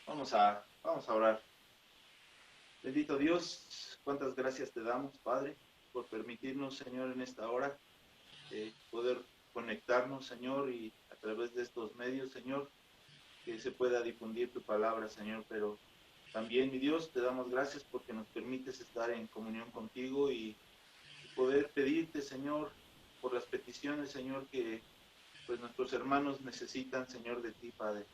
Vamos a orar. Bendito Dios, cuántas gracias te damos, Padre, por permitirnos, Señor, en esta hora, poder conectarnos, Señor, y a través de estos medios, Señor, que se pueda difundir tu palabra, Señor, pero también, mi Dios, te damos gracias porque nos permites estar en comunión contigo y poder pedirte, Señor, por las peticiones, Señor, que pues nuestros hermanos necesitan, Señor, de ti, Padre.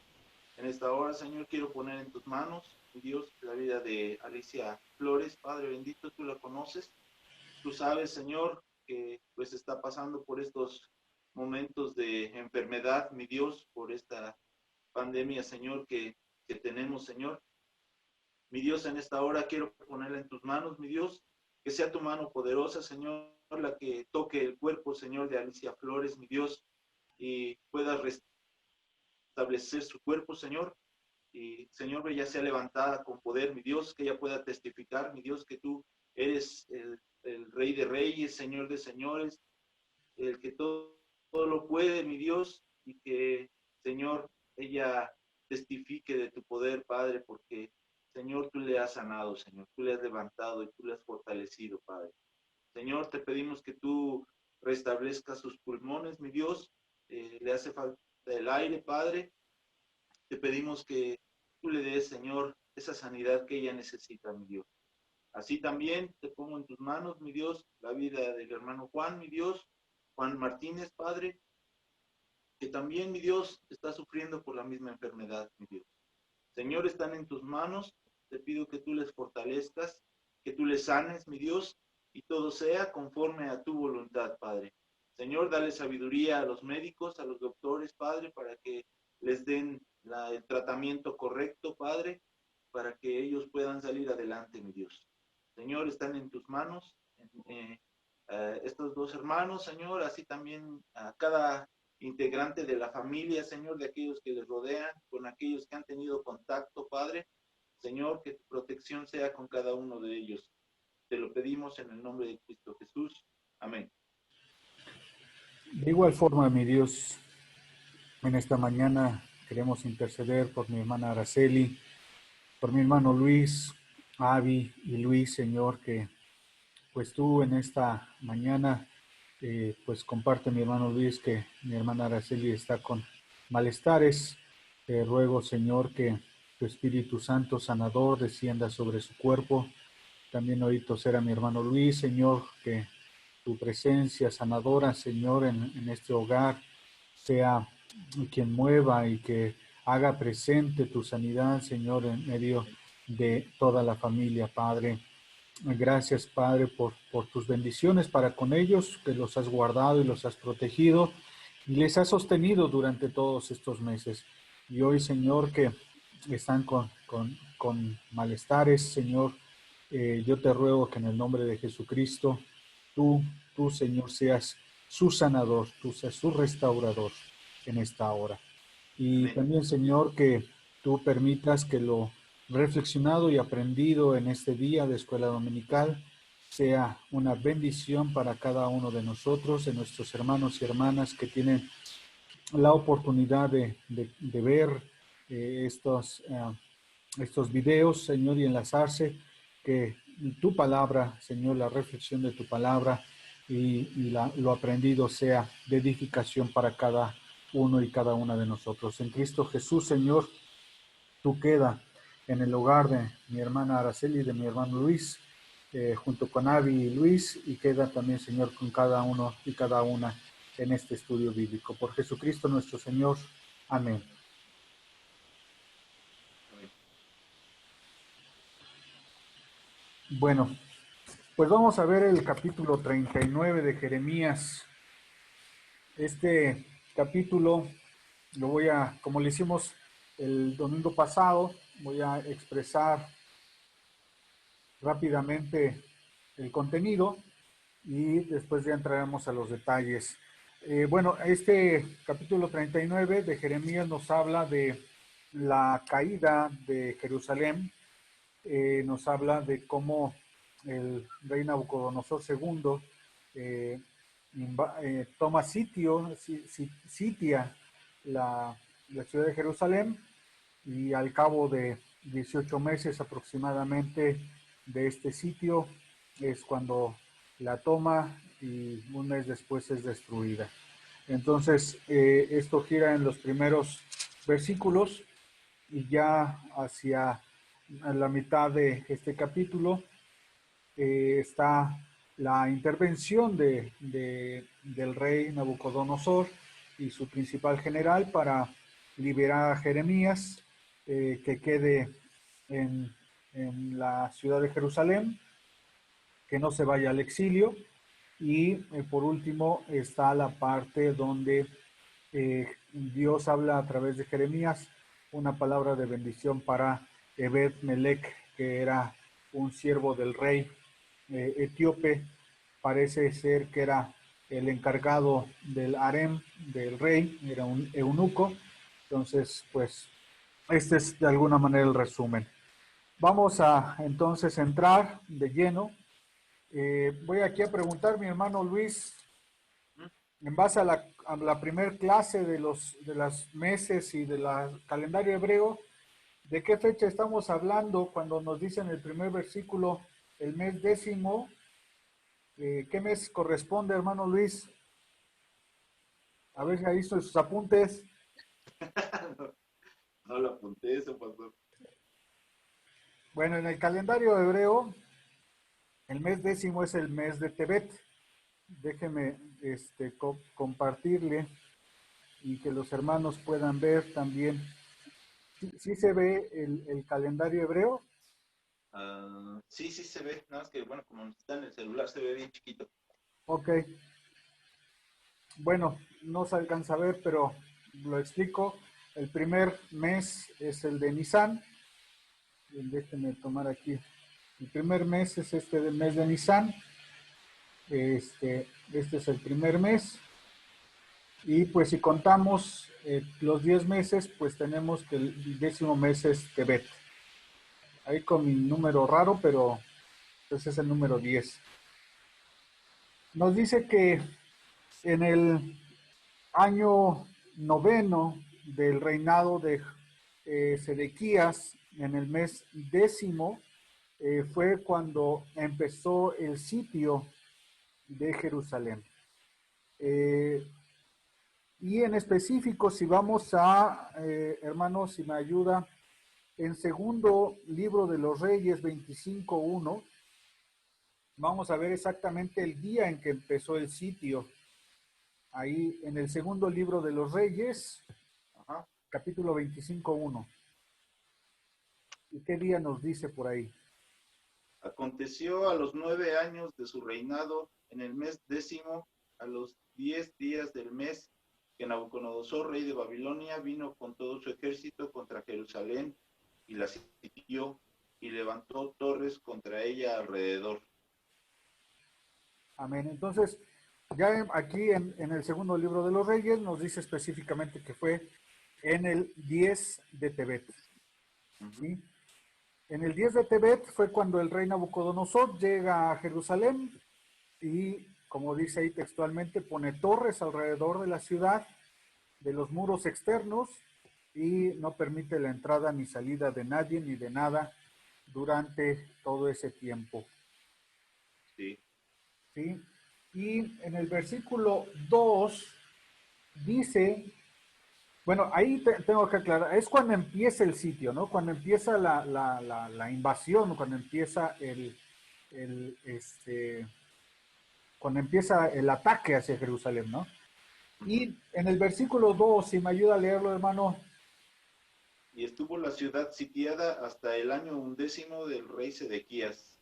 En esta hora, Señor, quiero poner en tus manos, mi Dios, la vida de Alicia Flores. Padre bendito, tú la conoces. Tú sabes, Señor, que pues está pasando por estos momentos de enfermedad, mi Dios, por esta pandemia, Señor, que tenemos, Señor. Mi Dios, en esta hora quiero ponerla en tus manos, mi Dios, que sea tu mano poderosa, Señor, la que toque el cuerpo, Señor, de Alicia Flores, mi Dios, y pueda restablecer su cuerpo, Señor. Y Señor, ella sea levantada con poder, mi Dios, que ella pueda testificar, mi Dios, que tú eres el Rey de Reyes, Señor de Señores, el que todo lo puede, mi Dios, y que, Señor, ella testifique de tu poder, Padre, porque, Señor, tú le has sanado, Señor, tú le has levantado y tú le has fortalecido, Padre. Señor, te pedimos que tú restablezcas sus pulmones, mi Dios, le hace falta el aire, Padre. Te pedimos que tú le des, Señor, esa sanidad que ella necesita, mi Dios. Así también te pongo en tus manos, mi Dios, la vida del hermano Juan, mi Dios, Juan Martínez, Padre, que también, mi Dios, está sufriendo por la misma enfermedad, mi Dios. Señor, están en tus manos, te pido que tú les fortalezcas, que tú les sanes, mi Dios, y todo sea conforme a tu voluntad, Padre. Señor, dale sabiduría a los médicos, a los doctores, Padre, para que les den el tratamiento correcto, Padre, para que ellos puedan salir adelante, mi Dios. Señor, están en tus manos estos dos hermanos, Señor, así también a cada integrante de la familia, Señor, de aquellos que les rodean, con aquellos que han tenido contacto, Padre. Señor, que tu protección sea con cada uno de ellos. Te lo pedimos en el nombre de Cristo Jesús. Amén. De igual forma, mi Dios, en esta mañana queremos interceder por mi hermana Araceli, por mi hermano Luis, Avi y Luis, Señor, que pues tú en esta mañana, pues comparte mi hermano Luis que mi hermana Araceli está con malestares. Te ruego, Señor, que tu Espíritu Santo sanador descienda sobre su cuerpo. También oí toser a mi hermano Luis, Señor, que tu presencia sanadora, Señor, en este hogar sea quien mueva y que haga presente tu sanidad, Señor, en medio de toda la familia, Padre. Gracias, Padre, por tus bendiciones para con ellos, que los has guardado y los has protegido y les has sostenido durante todos estos meses. Y hoy, Señor, que están con malestares, Señor, yo te ruego que en el nombre de Jesucristo, tú, tú, Señor, seas su sanador, tú seas su restaurador en esta hora. Y Amén. también, Señor, que tú permitas que lo reflexionado y aprendido en este día de escuela dominical sea una bendición para cada uno de nosotros, de nuestros hermanos y hermanas que tienen la oportunidad de ver estos videos, Señor, y enlazarse, que tu palabra, Señor, la reflexión de tu palabra y lo aprendido sea de edificación para cada uno y cada una de nosotros. En Cristo Jesús, Señor, tú queda en el hogar de mi hermana Araceli y de mi hermano Luis, junto con Avi y Luis, y queda también, Señor, con cada uno y cada una en este estudio bíblico. Por Jesucristo nuestro Señor. Amén. Amén. Bueno, pues vamos a ver el capítulo 39 de Jeremías. Este capítulo lo voy a, como le hicimos el domingo pasado, voy a expresar rápidamente el contenido y después ya entraremos a los detalles. Bueno, este capítulo 39 de Jeremías nos habla de la caída de Jerusalén, nos habla de cómo el rey Nabucodonosor II toma sitia la ciudad de Jerusalén y al cabo de 18 meses aproximadamente de este sitio es cuando la toma y un mes después es destruida. Entonces, esto gira en los primeros versículos y ya hacia la mitad de este capítulo está la intervención del rey Nabucodonosor y su principal general para liberar a Jeremías, que quede en la ciudad de Jerusalén, que no se vaya al exilio. Y por último está la parte donde Dios habla a través de Jeremías una palabra de bendición para Ebed Melech, que era un siervo del rey etíope. Parece ser que era el encargado del harem del rey, era un eunuco. Entonces, pues, este es de alguna manera el resumen. Vamos a entonces entrar de lleno. Voy aquí a preguntar, mi hermano Luis, en base a la primer clase de las meses y del calendario hebreo, ¿de qué fecha estamos hablando cuando nos dicen el primer versículo, el mes décimo? ¿Qué mes corresponde, hermano Luis? A ver si ahí hizo sus apuntes. no, no lo apunté eso, pastor. Bueno, en el calendario hebreo, el mes décimo es el mes de Tebet. Déjeme compartirle y que los hermanos puedan ver también. ¿Sí, sí se ve el calendario hebreo? Sí, sí se ve, nada más que, bueno, como está en el celular, se ve bien chiquito. Ok, bueno, no se alcanza a ver, pero lo explico. El primer mes es el de Nisan. Déjenme tomar aquí. El primer mes es este del mes de Nisan. Este es el primer mes. Y pues si contamos los 10 meses, pues tenemos que el décimo mes es Tebet. Ahí con mi número raro, pero ese es el número 10. Nos dice que en el año noveno del reinado de Sedequías, en el mes décimo, fue cuando empezó el sitio de Jerusalén. Y en específico, si vamos a, hermanos, si me ayuda, en segundo libro de los Reyes 25:1, vamos a ver exactamente el día en que empezó el sitio. Ahí en el segundo libro de los Reyes, Ajá. capítulo 25:1. ¿Y qué día nos dice por ahí? Aconteció a los 9 años de su reinado, en el mes décimo, a los 10 días del mes, que Nabucodonosor, rey de Babilonia, vino con todo su ejército contra Jerusalén y la sitió y levantó torres contra ella alrededor. Amén. Entonces, ya aquí en el segundo libro de los Reyes nos dice específicamente que fue en el 10 de Tebet. Uh-huh. ¿Sí? En el 10 de Tebet fue cuando el rey Nabucodonosor llega a Jerusalén y, como dice ahí textualmente, pone torres alrededor de la ciudad, de los muros externos, y no permite la entrada ni salida de nadie ni de nada durante todo ese tiempo. Sí. ¿Sí? Y en el versículo 2 dice, bueno, ahí tengo que aclarar, es cuando empieza el sitio, ¿no? Cuando empieza la invasión, cuando empieza el cuando empieza el ataque hacia Jerusalén, ¿no? Uh-huh. Y en el versículo 2, si me ayuda a leerlo, hermano. Y estuvo la ciudad sitiada hasta el año 11 del rey Sedequías.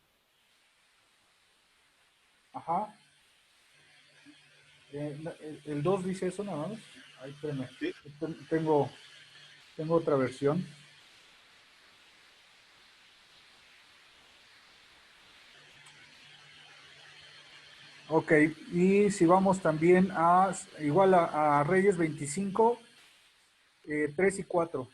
Ajá. El 2 dice eso nada más. Ahí, espérame. Sí. Tengo, tengo otra versión. Ok, y si vamos también a, igual a Reyes 25, 3 y 4.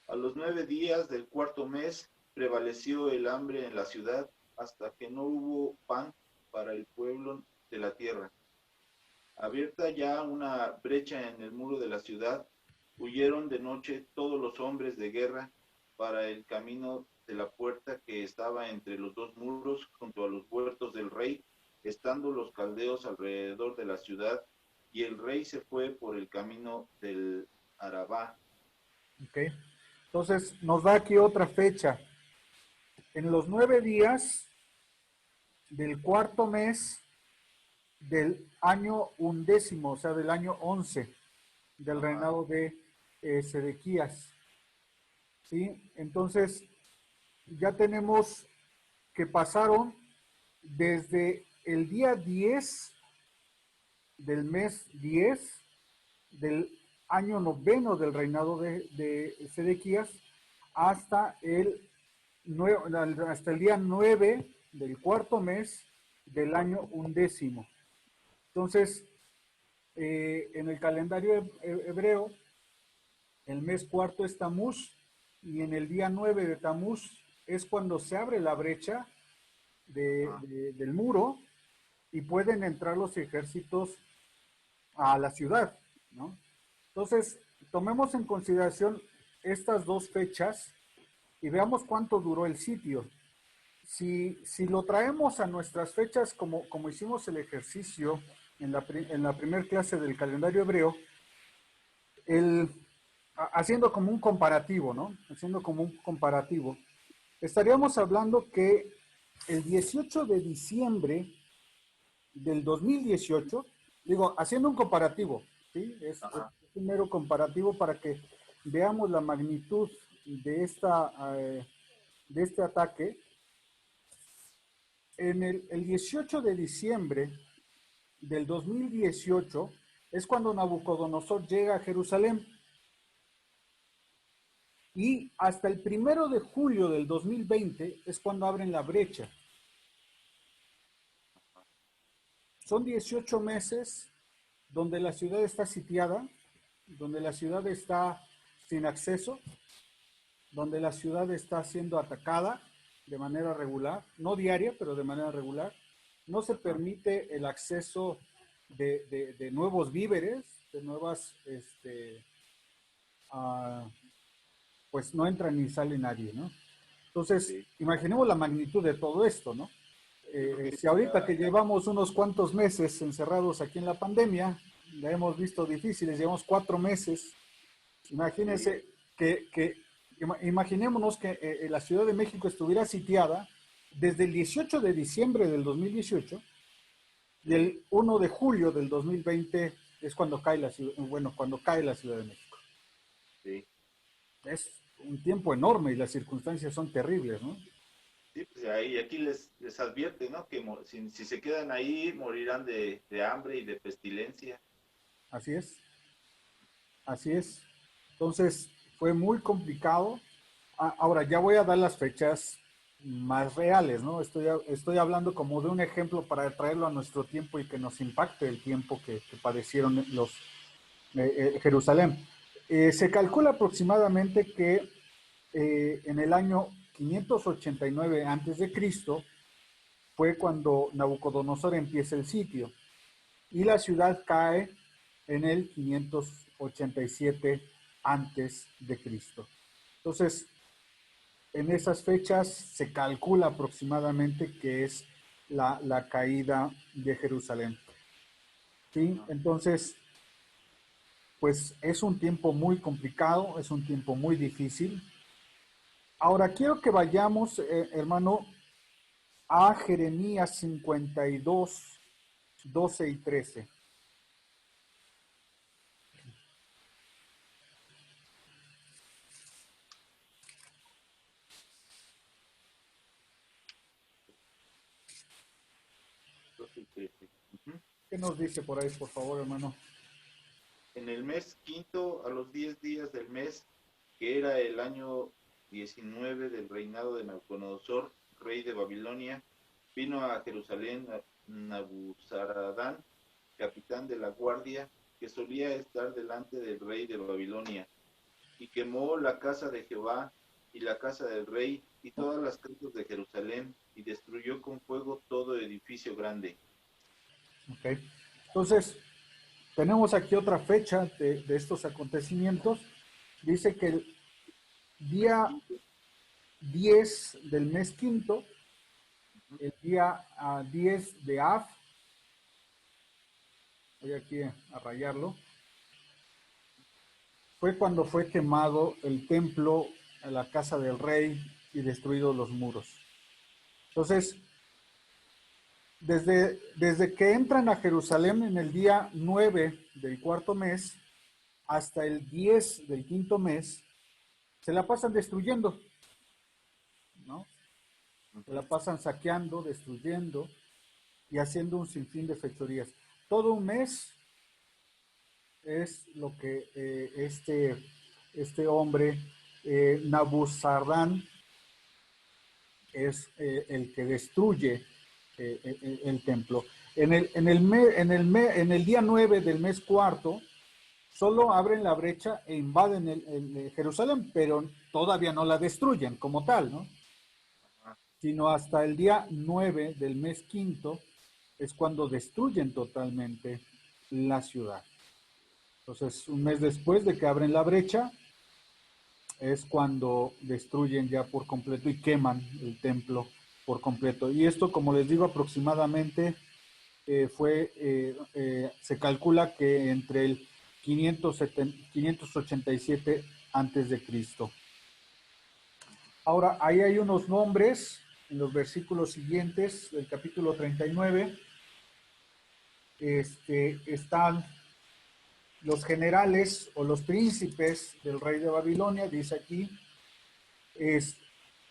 A los 9 días del cuarto mes prevaleció el hambre en la ciudad hasta que no hubo pan para el pueblo de la tierra. Abierta ya una brecha en el muro de la ciudad, Huyeron de noche todos los hombres de guerra para el camino de la puerta que estaba entre los dos muros, junto a los huertos del rey, estando los caldeos alrededor de la ciudad, y el rey se fue por el camino del Arabá. ¿Ok? Entonces nos da aquí otra fecha. En los 9 días del cuarto mes del año undécimo, o sea, del año 11 del Ajá. reinado de Sedequías. ¿Sí? Entonces, ya tenemos que pasaron desde el día 10 del mes 10 del año noveno del reinado de Sedequías hasta hasta el día 9 del cuarto mes del año undécimo. Entonces, en el calendario hebreo, el mes cuarto es Tamuz y en el día 9 de Tamuz es cuando se abre la brecha del muro y pueden entrar los ejércitos a la ciudad, ¿no? Entonces, tomemos en consideración estas dos fechas y veamos cuánto duró el sitio. Si lo traemos a nuestras fechas como hicimos el ejercicio en la primera clase del calendario hebreo, el, haciendo como un comparativo, ¿no? Haciendo como un comparativo, estaríamos hablando que el 18 de diciembre del 2018, digo, haciendo un comparativo, ¿sí? Es un mero comparativo para que veamos la magnitud de este ataque. El 18 de diciembre del 2018 es cuando Nabucodonosor llega a Jerusalén y hasta el 1 de julio del 2020 es cuando abren la brecha. Son 18 meses donde la ciudad está sitiada, donde la ciudad está sin acceso, donde la ciudad está siendo atacada de manera regular, no diaria, pero de manera regular. No se permite el acceso de nuevos víveres, de nuevas, pues no entra ni sale nadie, ¿no? Entonces, Sí. imaginemos la magnitud de todo esto, ¿no? Yo creo que Si ahorita ya, que llevamos unos cuantos meses encerrados aquí en la pandemia, la hemos visto difíciles, llevamos 4 meses. sí, Imagínense imaginémonos que la Ciudad de México estuviera sitiada desde el 18 de diciembre del 2018 y sí, el 1 de julio del 2020 es cuando cae la ciudad, bueno, cuando cae la Ciudad de México. sí. Es un tiempo enorme y las circunstancias son terribles, ¿no? Sí, pues ahí, aquí les advierte, ¿no? Que si se quedan ahí, morirán de hambre y de pestilencia. Así es, así es. Entonces fue muy complicado. Ahora ya voy a dar las fechas más reales, ¿no? Estoy hablando como de un ejemplo para traerlo a nuestro tiempo y que nos impacte el tiempo que padecieron Jerusalén. Se calcula aproximadamente que en el año 589 antes de Cristo fue cuando Nabucodonosor empieza el sitio y la ciudad cae en el 587 antes de Cristo. Entonces, en esas fechas se calcula aproximadamente que es la caída de Jerusalén. ¿Sí? Entonces, pues es un tiempo muy complicado, es un tiempo muy difícil. Ahora quiero que vayamos, hermano, a Jeremías 52, 12 y 13. Entonces, ujú. ¿Qué nos dice por ahí, por favor, hermano? En el mes quinto, a los 10 días del mes, que era el año 19 del reinado de Nabucodonosor, rey de Babilonia, vino a Jerusalén Nabuzaradán, capitán de la guardia, que solía estar delante del rey de Babilonia, y quemó la casa de Jehová y la casa del rey y todas las casas de Jerusalén, y destruyó con fuego todo edificio grande. Okay. Entonces, tenemos aquí otra fecha de estos acontecimientos. Dice que el día 10 del mes quinto, el día 10 de Av, voy aquí a rayarlo, fue cuando fue quemado el templo, la casa del rey y destruidos los muros. Entonces, desde que entran a Jerusalén en el día 9 del cuarto mes hasta el 10 del quinto mes, se la pasan destruyendo, ¿no? Se la pasan saqueando, destruyendo y haciendo un sinfín de fechorías. Todo un mes es lo que este hombre, Nabuzardán, es el que destruye el templo. En el día 9 del mes cuarto, solo abren la brecha e invaden Jerusalén, pero todavía no la destruyen como tal, ¿no? Sino hasta el día 9 del mes quinto es cuando destruyen totalmente la ciudad. Entonces, un mes después de que abren la brecha, es cuando destruyen ya por completo y queman el templo por completo. Y esto, como les digo, aproximadamente se calcula que entre el 587 antes de Cristo. Ahora, ahí hay unos nombres en los versículos siguientes del capítulo 39. Están los generales o los príncipes del rey de Babilonia, dice aquí.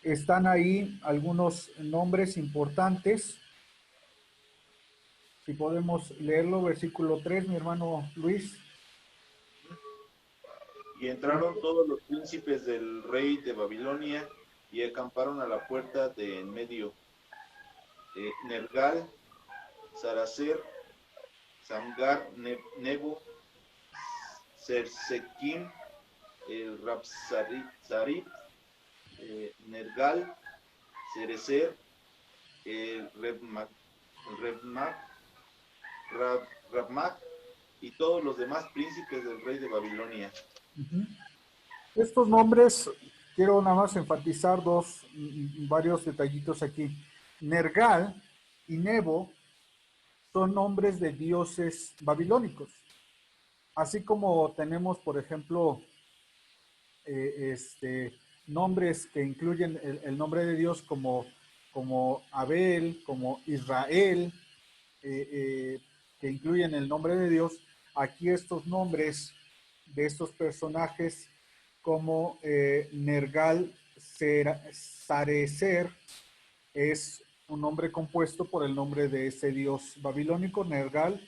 Están ahí algunos nombres importantes. Si podemos leerlo, versículo 3, mi hermano Luis. Y entraron todos los príncipes del rey de Babilonia y acamparon a la puerta de en medio. Nergal, Saracer, Samgar, Nebo, Sersekim, el Rabsarit, Nergal, Cerecer, el Rabmac y todos los demás príncipes del rey de Babilonia. Estos nombres, quiero nada más enfatizar varios detallitos aquí. Nergal y Nebo son nombres de dioses babilónicos. Así como tenemos, por ejemplo, nombres que incluyen el nombre de Dios como Abel, como Israel, que incluyen el nombre de Dios. Aquí estos nombres de estos personajes como Nergal Sarecer es un nombre compuesto por el nombre de ese dios babilónico, Nergal,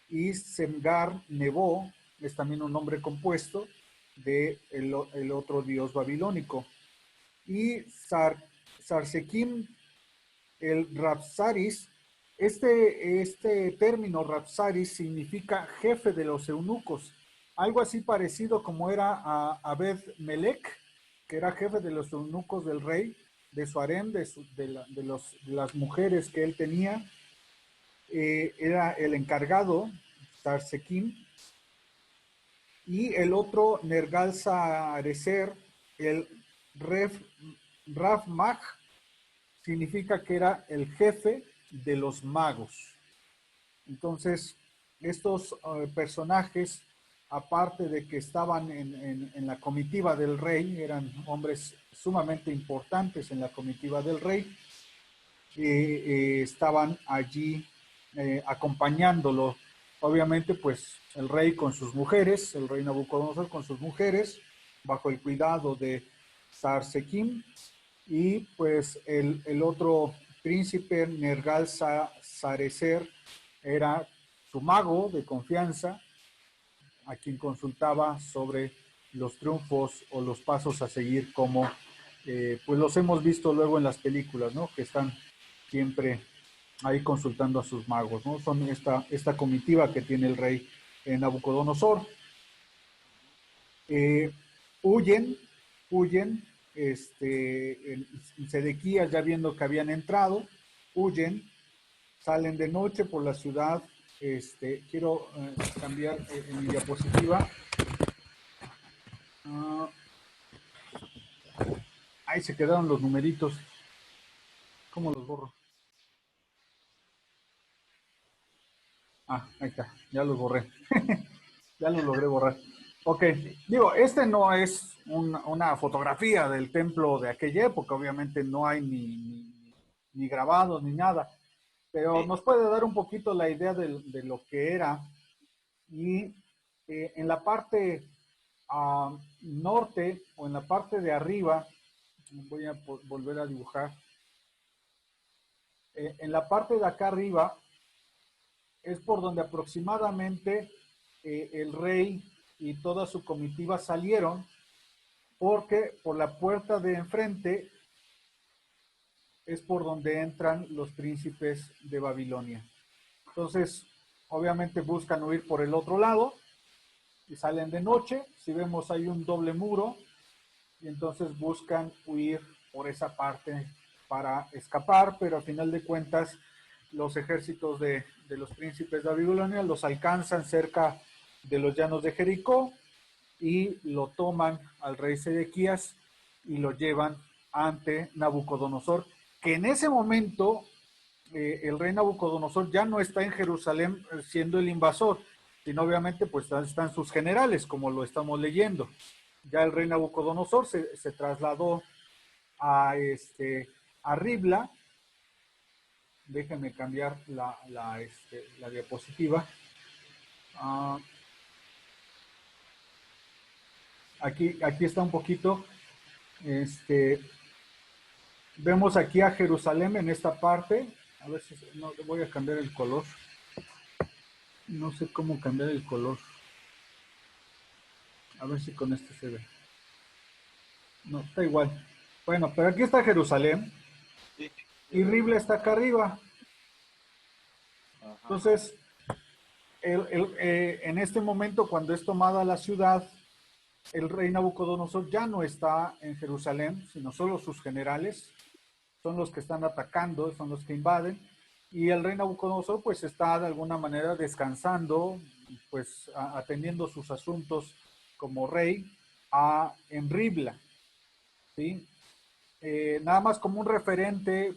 y Semgar Nebo es también un nombre compuesto de el otro dios babilónico. Y Sarsekim, el Rapsaris, este término Rapsaris significa jefe de los eunucos, algo así parecido como era a Abed Melech, que era jefe de los eunucos del rey, de su harem, de las mujeres que él tenía. Era el encargado, Sarsekim, y el otro, Nergal Sarecer, el Rafmag, significa que era el jefe de los magos. Entonces, estos personajes, aparte de que estaban en la comitiva del rey, eran hombres sumamente importantes en la comitiva del rey, estaban allí acompañándolo. Obviamente, pues el rey con sus mujeres, el rey Nabucodonosor con sus mujeres, bajo el cuidado de Sarsekim, y pues el otro príncipe, Nergal Sarecer, era su mago de confianza, a quien consultaba sobre los triunfos o los pasos a seguir, como pues los hemos visto luego en las películas, ¿no? Que están siempre ahí consultando a sus magos, ¿no? Son esta comitiva que tiene el rey Nabucodonosor. Huyen, Sedequías, ya viendo que habían entrado, huyen, salen de noche por la ciudad quiero cambiar en mi diapositiva. Ah, ahí se quedaron los numeritos. ¿Cómo los borro? Ah, ahí está, ya los borré. Ya los logré borrar. Ok, digo, este no es una fotografía del templo de aquella época, obviamente no hay ni grabados ni nada, pero Sí, nos puede dar un poquito la idea de lo que era. Y en la parte norte o en la parte de arriba, voy a volver a dibujar, en la parte de acá arriba es por donde aproximadamente el rey y toda su comitiva salieron, porque por la puerta de enfrente es por donde entran los príncipes de Babilonia. Entonces, obviamente buscan huir por el otro lado y salen de noche. Si vemos hay un doble muro y entonces buscan huir por esa parte para escapar, pero a final de cuentas los ejércitos de los príncipes de Babilonia los alcanzan cerca de los llanos de Jericó y lo toman al rey Sedequías y lo llevan ante Nabucodonosor, que en ese momento el rey Nabucodonosor ya no está en Jerusalén siendo el invasor, sino obviamente pues están sus generales, como lo estamos leyendo. Ya el rey Nabucodonosor se trasladó a, a Ribla. Déjenme cambiar la diapositiva. Uh, aquí está un poquito. Vemos aquí a Jerusalén en esta parte. A ver si no voy a cambiar el color. No sé cómo cambiar el color. A ver si con este se ve. No, está igual. Bueno, pero aquí está Jerusalén sí, ya y lo Ribla vi. está acá arriba. Ajá, Entonces, en este momento, cuando es tomada la ciudad, el rey Nabucodonosor ya no está en Jerusalén, sino solo sus generales son los que están atacando, son los que invaden, y el rey Nabucodonosor pues está de alguna manera descansando, pues atendiendo sus asuntos como rey en Ribla, ¿sí? Nada más como un referente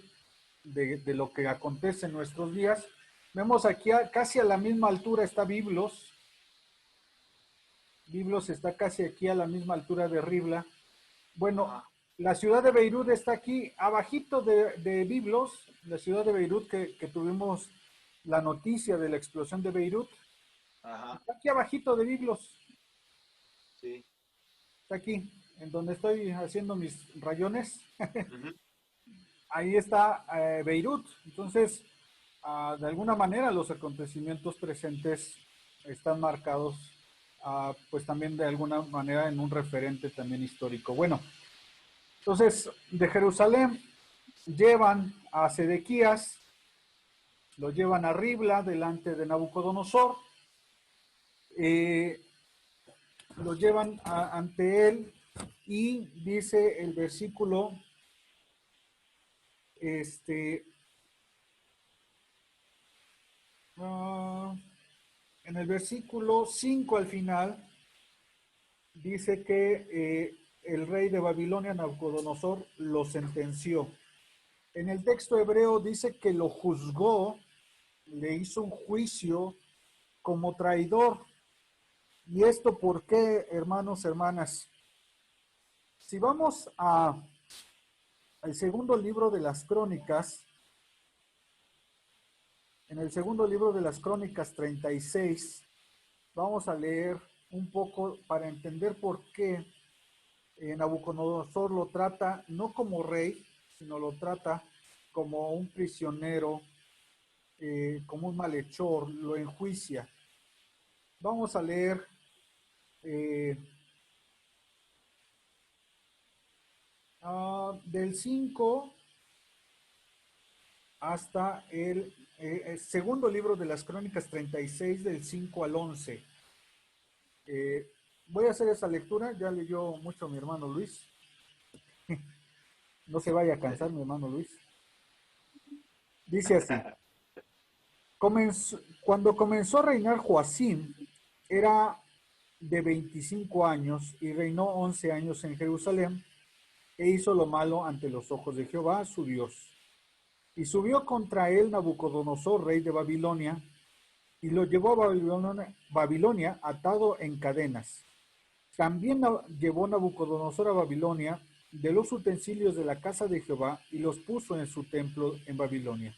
de lo que acontece en nuestros días. Vemos aquí casi a la misma altura está Biblos. Biblos está casi aquí a la misma altura de Ribla. Bueno, ajá, la ciudad de Beirut está aquí, abajito de Biblos, la ciudad de Beirut que tuvimos la noticia de la explosión de Beirut. ajá, Está aquí abajito de Biblos, sí. está aquí, en donde estoy haciendo mis rayones. Ujú. Ahí está Beirut. Entonces, de alguna manera los acontecimientos presentes están marcados, pues también de alguna manera en un referente también histórico. Bueno, entonces de Jerusalén llevan a Sedequías, lo llevan a Ribla delante de Nabucodonosor, eh, lo llevan ante él y dice el versículo, este, uh, en el versículo 5 al final, dice que el rey de Babilonia, Nabucodonosor, lo sentenció. En el texto hebreo dice que lo juzgó, le hizo un juicio como traidor. ¿Y esto por qué, hermanos, hermanas? Si vamos al segundo libro de las Crónicas, en el segundo libro de las Crónicas 36, vamos a leer un poco para entender por qué Nabucodonosor lo trata no como rey, sino lo trata como un prisionero, como un malhechor, lo enjuicia. Vamos a leer eh, del 5 hasta el segundo libro de las Crónicas 36, del 5 al 11. Voy a hacer esa lectura, ya leyó mucho mi hermano Luis. No se vaya a cansar mi hermano Luis. Dice así, Cuando comenzó a reinar Joacim, era de 25 años y reinó 11 años en Jerusalén e hizo lo malo ante los ojos de Jehová, su Dios. Y subió contra él Nabucodonosor, rey de Babilonia, y lo llevó a Babilonia atado en cadenas. También llevó Nabucodonosor a Babilonia de los utensilios de la casa de Jehová y los puso en su templo en Babilonia.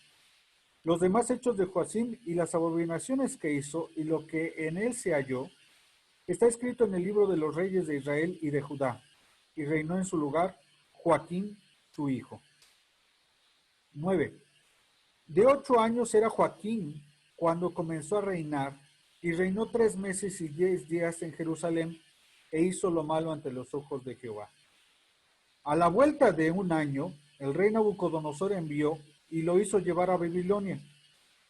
Los demás hechos de Joacim y las abominaciones que hizo y lo que en él se halló, está escrito en el libro de los reyes de Israel y de Judá, y reinó en su lugar Joaquín, su hijo. 9. De 8 años era Joaquín cuando comenzó a reinar, y reinó 3 meses y 10 días en Jerusalén, e hizo lo malo ante los ojos de Jehová. A la vuelta de 1 año, el rey Nabucodonosor envió y lo hizo llevar a Babilonia,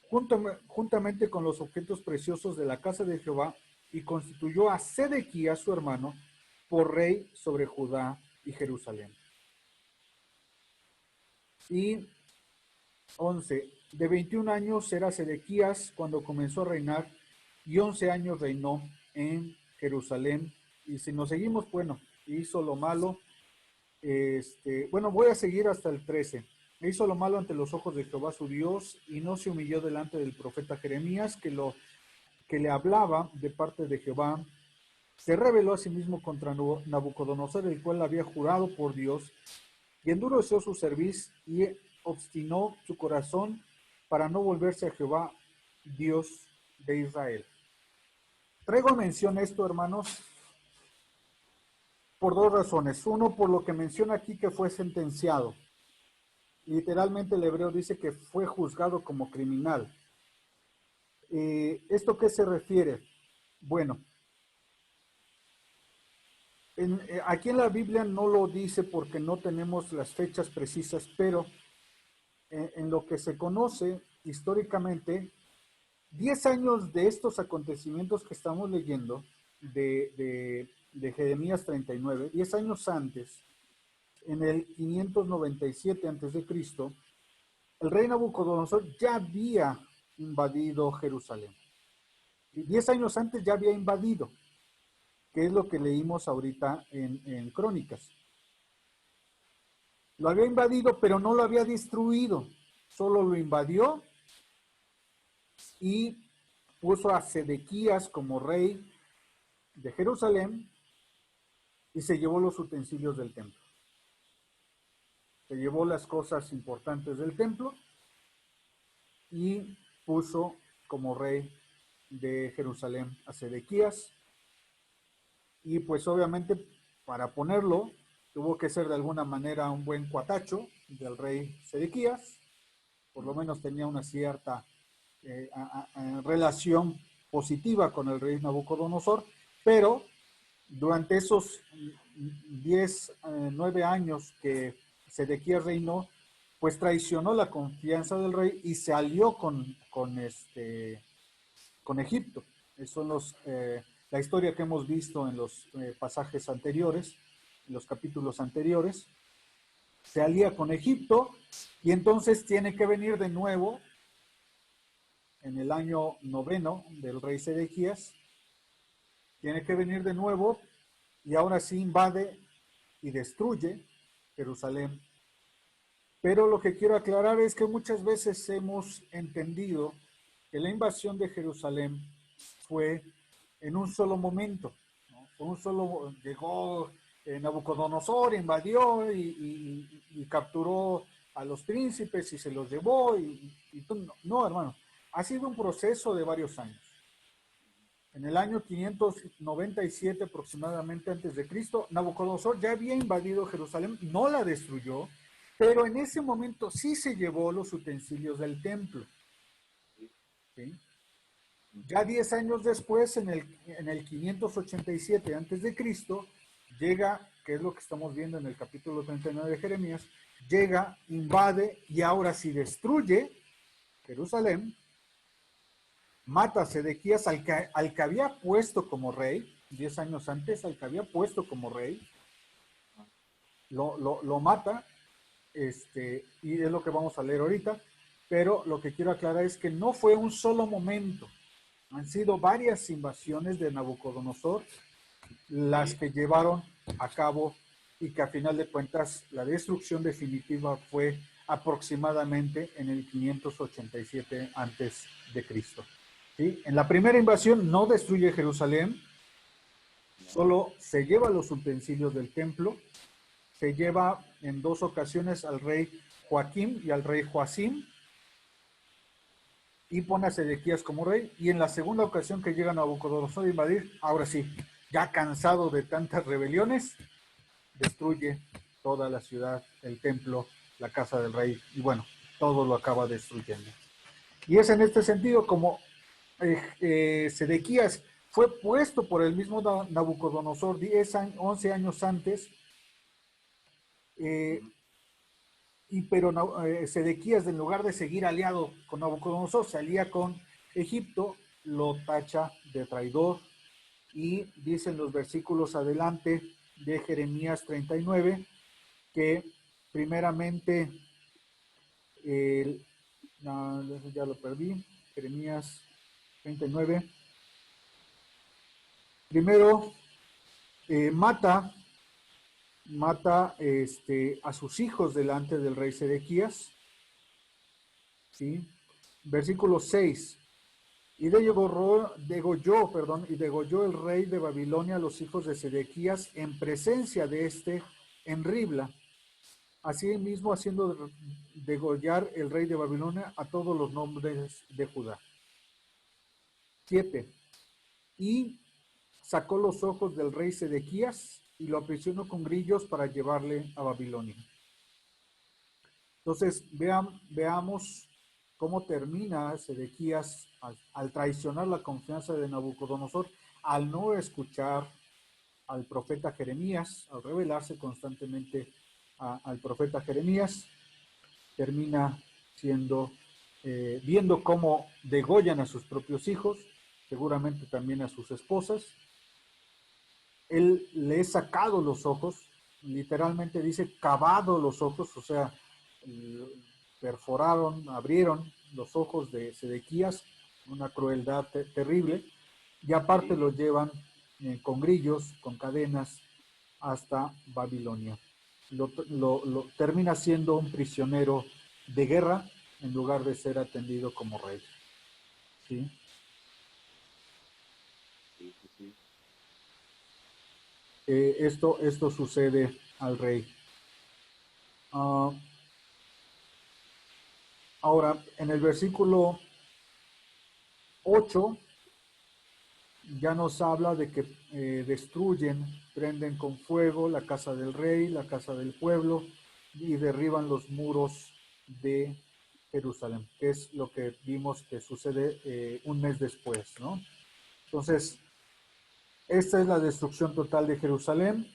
juntamente con los objetos preciosos de la casa de Jehová, y constituyó a Sedequías, su hermano, por rey sobre Judá y Jerusalén. Y 11. De 21 años era Sedequías cuando comenzó a reinar, y 11 años reinó en Jerusalén. Y si nos seguimos, bueno, hizo lo malo. Voy a seguir hasta el 13. Hizo lo malo ante los ojos de Jehová su Dios, y no se humilló delante del profeta Jeremías, que le hablaba de parte de Jehová. Se rebeló a sí mismo contra Nabucodonosor, el cual había jurado por Dios, y endureció su cerviz y obstinó su corazón para no volverse a Jehová, Dios de Israel. Traigo mención esto, hermanos, por 2 razones. Uno, por lo que menciona aquí que fue sentenciado. Literalmente el hebreo dice que fue juzgado como criminal. ¿Esto qué se refiere? Bueno, aquí en la Biblia no lo dice porque no tenemos las fechas precisas, pero en lo que se conoce históricamente, 10 años de estos acontecimientos que estamos leyendo, de Jeremías 39, 10 años antes, en el 597 a.C., el rey Nabucodonosor ya había invadido Jerusalén. Y 10 años antes ya había invadido, que es lo que leímos ahorita en Crónicas. Lo había invadido, pero no lo había destruido. Solo lo invadió y puso a Sedequías como rey de Jerusalén y se llevó los utensilios del templo. Se llevó las cosas importantes del templo y puso como rey de Jerusalén a Sedequías. Y pues obviamente para ponerlo tuvo que ser de alguna manera un buen cuatacho del rey Sedequías. Por lo menos tenía una cierta relación positiva con el rey Nabucodonosor, pero durante esos 9 años que Sedequías reinó, pues traicionó la confianza del rey y se alió con Egipto. Eso es la historia que hemos visto en los pasajes anteriores, en los capítulos anteriores. Se alía con Egipto y entonces tiene que venir de nuevo en el año 9 del rey Sedequías. Tiene que venir de nuevo y ahora sí invade y destruye Jerusalén. Pero lo que quiero aclarar es que muchas veces hemos entendido que la invasión de Jerusalén fue en un solo momento, ¿no? Fue un solo, llegó Nabucodonosor, invadió y capturó a los príncipes y se los llevó. No, hermano, ha sido un proceso de varios años. En el año 597 aproximadamente antes de Cristo, Nabucodonosor ya había invadido Jerusalén, no la destruyó, pero en ese momento sí se llevó los utensilios del templo. ¿Sí? Ya 10 años después, en el 587 antes de Cristo, llega, que es lo que estamos viendo en el capítulo 39 de Jeremías, llega, invade y ahora sí destruye Jerusalén, mata a Sedequías, al que había puesto como rey, 10 años antes, al que había puesto como rey, lo mata, y es lo que vamos a leer ahorita. pero lo que quiero aclarar es que no fue un solo momento. Han sido varias invasiones de Nabucodonosor las que llevaron a cabo y que a final de cuentas la destrucción definitiva fue aproximadamente en el 587 antes de Cristo. ¿Sí? En la primera invasión no destruye Jerusalén, solo se lleva los utensilios del templo, se lleva en dos ocasiones al rey Joaquín y al rey Joacim, y pone a Sedequías como rey, y en la segunda ocasión que llega Nabucodonosor a invadir, ahora sí, ya cansado de tantas rebeliones, destruye toda la ciudad, el templo, la casa del rey, y bueno, todo lo acaba destruyendo. Y es en este sentido como Sedequías fue puesto por el mismo Nabucodonosor 11 años antes, pero Sedequías, en lugar de seguir aliado con Nabucodonosor, se alía con Egipto, lo tacha de traidor, y dicen los versículos adelante de Jeremías 39 que primeramente, no, ya lo perdí, Jeremías 39, primero mata a sus hijos delante del rey Sedequías, ¿sí? Versículo 6, y degolló el rey de Babilonia a los hijos de Sedequías en presencia de en Ribla, asimismo haciendo degollar el rey de Babilonia a todos los nombres de Judá. 7, y sacó los ojos del rey Sedequías y lo aprisionó con grillos para llevarle a Babilonia. Entonces, veamos cómo termina Sedequías al traicionar la confianza de Nabucodonosor, al no escuchar al profeta Jeremías, al rebelarse constantemente al profeta Jeremías, termina viendo cómo degollan a sus propios hijos, seguramente también a sus esposas. Él le he sacado los ojos, literalmente dice cavado los ojos, o sea, perforaron, abrieron los ojos de Sedequías, una crueldad terrible, y aparte lo llevan con grillos, con cadenas, hasta Babilonia. Lo termina siendo un prisionero de guerra en lugar de ser atendido como rey. ¿Sí? Sí. Esto sucede al rey. Ahora, en el versículo 8 ya nos habla de que destruyen, prenden con fuego la casa del rey, la casa del pueblo, y derriban los muros de Jerusalén, que es lo que vimos que sucede un mes después, ¿no? Entonces, esta es la destrucción total de Jerusalén.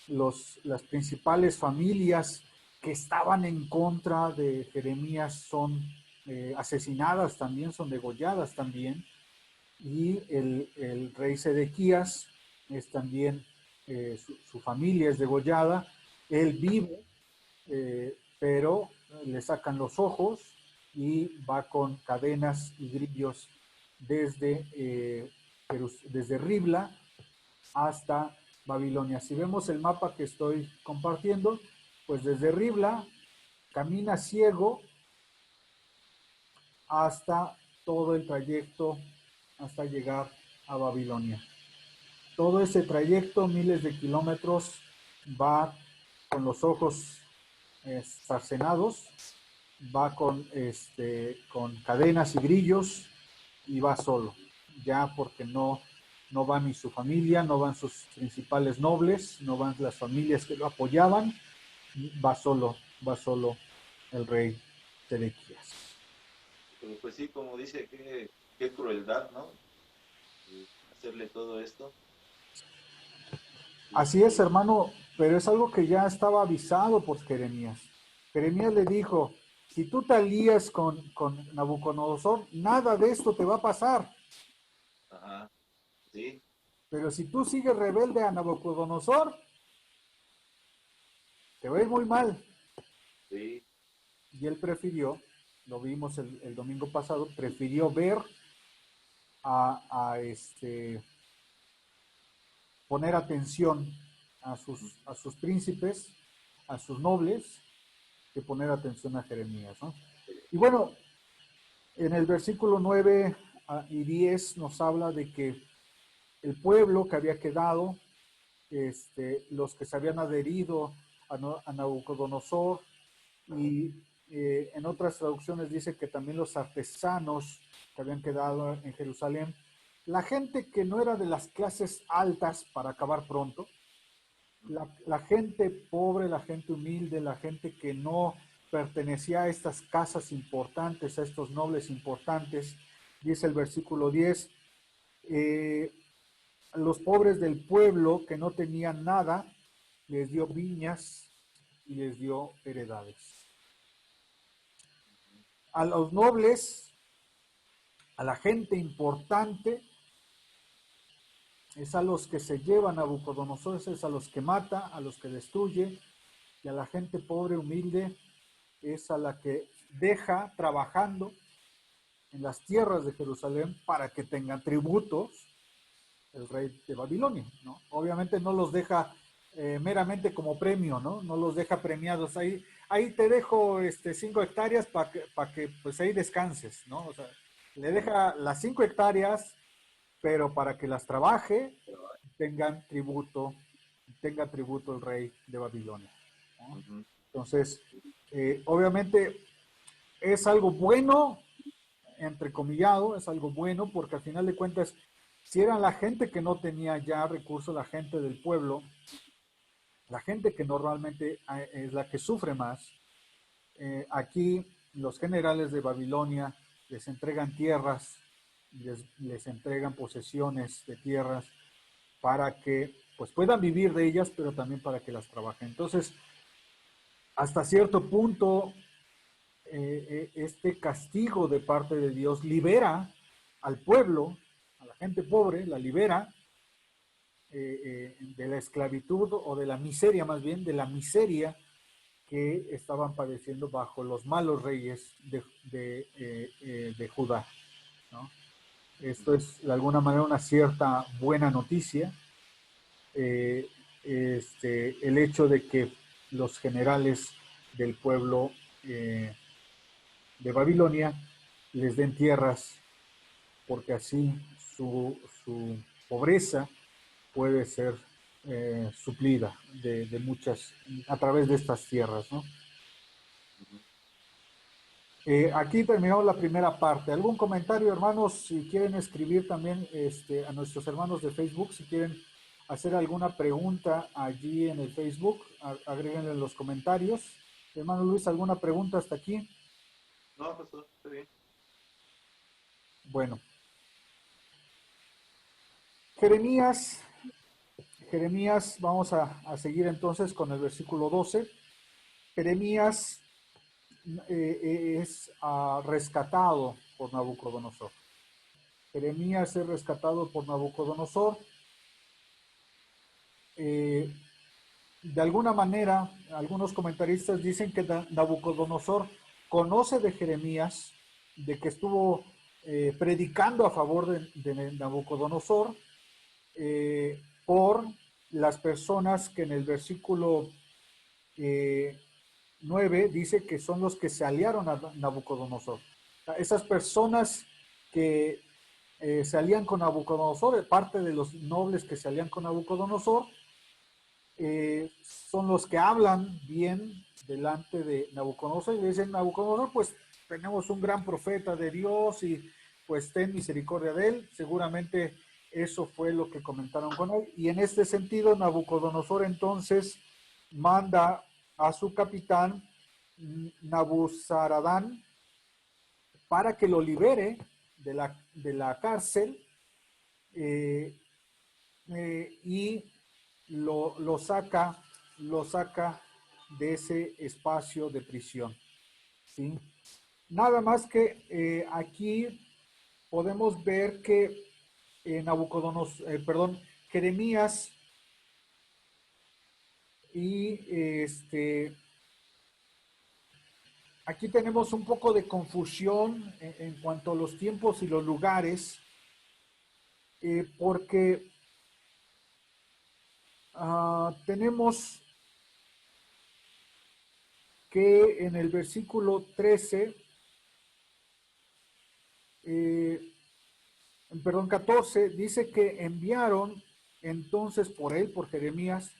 Las principales familias que estaban en contra de Jeremías son asesinadas también, son degolladas también. Y el rey Sedequías es también, su familia es degollada. Él vive, pero le sacan los ojos y va con cadenas y grillos desde Ribla hasta Babilonia. Si vemos el mapa que estoy compartiendo, pues desde Ribla camina ciego hasta todo el trayecto hasta llegar a Babilonia. Todo ese trayecto, miles de kilómetros, va con los ojos cercenados, va con cadenas y grillos y va solo, ya porque no va ni su familia, no van sus principales nobles, no van las familias que lo apoyaban, va solo el rey Sedequías. Pues sí, como dice, qué crueldad, ¿no? Hacerle todo esto. Así es, hermano, pero es algo que ya estaba avisado por Jeremías. Jeremías le dijo, si tú te alías con Nabucodonosor, nada de esto te va a pasar. Ajá, sí. Pero si tú sigues rebelde a Nabucodonosor, te va a ir muy mal. Sí. Y él prefirió lo vimos el domingo pasado, prefirió ver a poner atención a sus príncipes, a sus nobles, que poner atención a Jeremías, ¿no? Y bueno, en el versículo 9 y 10 nos habla de que el pueblo que había quedado, los que se habían adherido a Nabucodonosor, y en otras traducciones dice que también los artesanos que habían quedado en Jerusalén, la gente que no era de las clases altas para acabar pronto, la gente pobre, la gente humilde, la gente que no pertenecía a estas casas importantes, a estos nobles importantes, dice el versículo 10, eh, los pobres del pueblo que no tenían nada, les dio viñas y les dio heredades. A los nobles, a la gente importante, es a los que se llevan a Nabucodonosor, es a los que mata, a los que destruye, y a la gente pobre, humilde, es a la que deja trabajando en las tierras de Jerusalén para que tengan tributos el rey de Babilonia, ¿no? Obviamente no los deja meramente como premio, ¿no? No los deja premiados. Ahí te dejo 5 hectáreas para que pues ahí descanses, ¿no? O sea, le deja las 5 hectáreas, pero para que las trabaje, tengan tributo, tenga tributo el rey de Babilonia, ¿no? Entonces, obviamente es algo bueno, entrecomillado, es algo bueno, porque al final de cuentas, si eran la gente que no tenía ya recursos, la gente del pueblo, la gente que normalmente es la que sufre más, aquí los generales de Babilonia les entregan tierras, les entregan posesiones de tierras para que pues puedan vivir de ellas, pero también para que las trabajen. Entonces, hasta cierto punto, este castigo de parte de Dios libera al pueblo, a la gente pobre, la libera de la esclavitud o de la miseria, más bien de la miseria que estaban padeciendo bajo los malos reyes de Judá, ¿no? Esto es de alguna manera una cierta buena noticia. El hecho de que los generales del pueblo de Babilonia les den tierras, porque así su pobreza puede ser suplida de muchas, a través de estas tierras, ¿no? Aquí terminamos la primera parte. ¿Algún comentario, hermanos? Si quieren escribir también a nuestros hermanos de Facebook, si quieren hacer alguna pregunta allí en el Facebook, agréguenle en los comentarios. Hermano Luis, ¿alguna pregunta hasta aquí? No, pastor, está bien. Bueno. Jeremías, vamos a seguir entonces con el versículo 12. Jeremías es rescatado por Nabucodonosor. Jeremías es rescatado por Nabucodonosor. De alguna manera, algunos comentaristas dicen que Nabucodonosor conoce de Jeremías, de que estuvo predicando a favor de Nabucodonosor, por las personas que en el versículo 9 dice que son los que se aliaron a Nabucodonosor. Esas personas que se alían con Nabucodonosor, parte de los nobles que se alían con Nabucodonosor, son los que hablan bien delante de Nabucodonosor y le dicen: Nabucodonosor, pues tenemos un gran profeta de Dios y pues ten misericordia de él. Seguramente eso fue lo que comentaron con él. Y en este sentido, Nabucodonosor entonces manda a su capitán Nabuzaradán para que lo libere de la cárcel y lo saca de ese espacio de prisión, ¿sí? Nada más que aquí podemos ver que Jeremías y aquí tenemos un poco de confusión en cuanto a los tiempos y los lugares, porque tenemos que en el versículo 13, perdón, 14, dice que enviaron entonces por él, por Jeremías,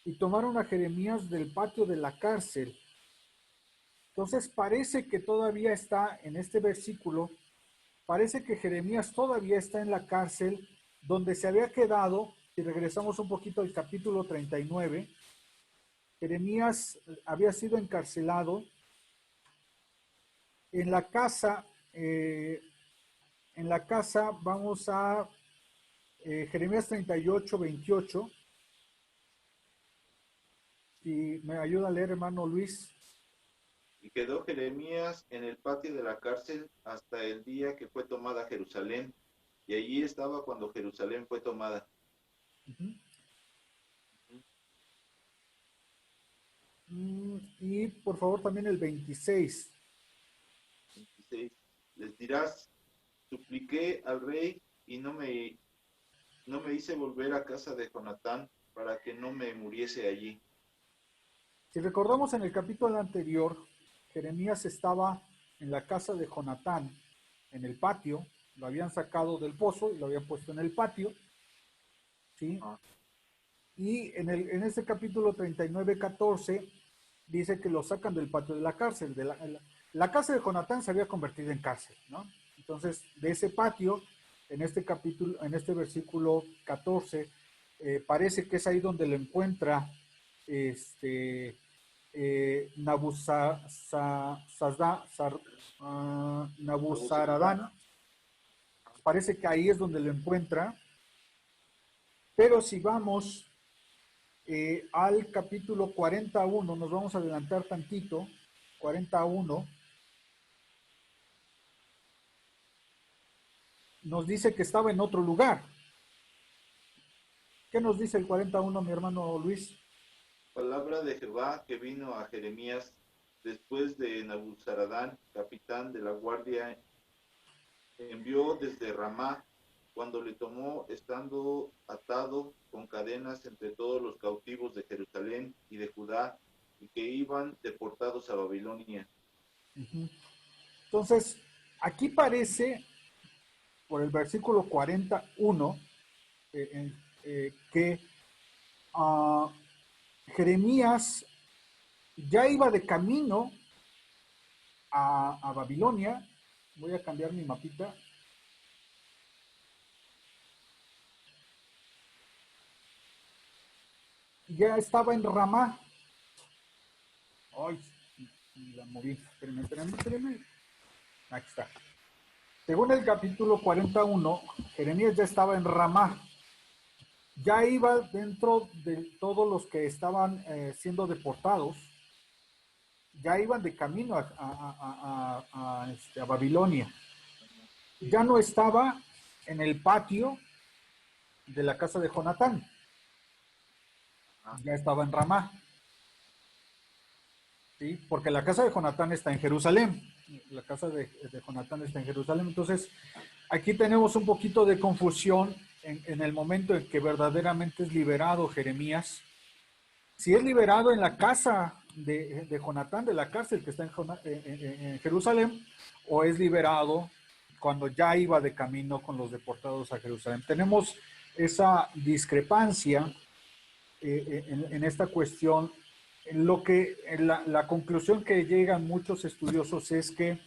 y tomaron a Jeremías del patio de la cárcel. Entonces parece que todavía está en este versículo, parece que Jeremías todavía está en la cárcel donde se había quedado. Si regresamos un poquito al capítulo 39, Jeremías había sido encarcelado en la casa. En la casa vamos a Jeremías 38, 28. Si me ayuda a leer, hermano Luis. Y quedó Jeremías en el patio de la cárcel hasta el día que fue tomada Jerusalén, y allí estaba cuando Jerusalén fue tomada. Y por favor también el 26. 26. Les dirás, supliqué al rey y no me hice volver a casa de Jonatán para que no me muriese allí. Si recordamos en el capítulo anterior, Jeremías estaba en la casa de Jonatán, en el patio. Lo habían sacado del pozo y lo habían puesto en el patio, ¿sí? Y en este capítulo 39, 14, dice que lo sacan del patio de la cárcel. La casa de Jonatán se había convertido en cárcel, ¿no? Entonces, de ese patio, en este capítulo, en este versículo 14, parece que es ahí donde lo encuentra Nabuzaradán. Parece que ahí es donde lo encuentra. Pero si vamos al capítulo 41, nos vamos a adelantar tantito, 41, nos dice que estaba en otro lugar. ¿Qué nos dice el 41, mi hermano Luis? Palabra de Jehová que vino a Jeremías después de Nabuzaradán, capitán de la guardia, envió desde Ramá, cuando le tomó estando atado con cadenas entre todos los cautivos de Jerusalén y de Judá, y que iban deportados a Babilonia. Entonces, aquí parece, por el versículo 41, que Jeremías ya iba de camino a Babilonia. Voy a cambiar mi mapita. Ya estaba en Ramá. Ay, la moví. Espérenme. Aquí está. Según el capítulo 41, Jeremías ya estaba en Ramá. Ya iba dentro de todos los que estaban siendo deportados. Ya iban de camino a Babilonia. Ya no estaba en el patio de la casa de Jonatán. Ya estaba en Ramá. ¿Sí? Porque la casa de Jonatán está en Jerusalén. La casa de Jonatán está en Jerusalén. Entonces, aquí tenemos un poquito de confusión en el momento en que verdaderamente es liberado Jeremías. Si es liberado en la casa de Jonatán, de la cárcel que está en Jerusalén, o es liberado cuando ya iba de camino con los deportados a Jerusalén. Tenemos esa discrepancia en esta cuestión. La conclusión que llegan muchos estudiosos es que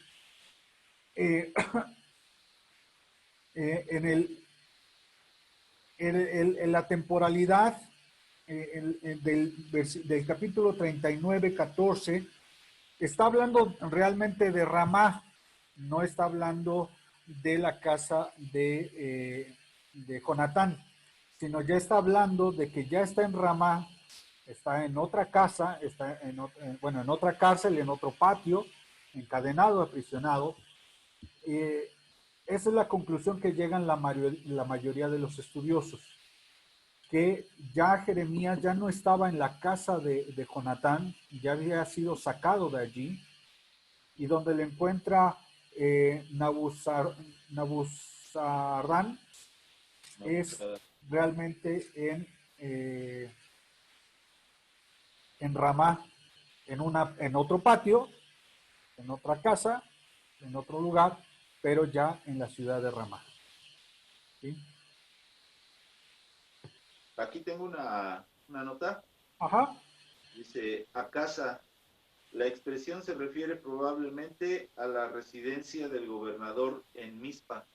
en la temporalidad del capítulo 39, 14, está hablando realmente de Ramá, no está hablando de la casa de Jonatán, sino ya está hablando de que ya está en Ramá, está en otra casa, está en otra cárcel, en otro patio, encadenado, aprisionado. Esa es la conclusión que llegan la mayoría de los estudiosos, que ya Jeremías ya no estaba en la casa de Jonatán, ya había sido sacado de allí, y donde lo encuentra Nabuzarán es realmente en Ramá, en otro patio, en otra casa, en otro lugar, pero ya en la ciudad de Ramá. ¿Sí? Aquí tengo una nota. Ajá. Dice, a casa. La expresión se refiere probablemente a la residencia del gobernador en Mizpa.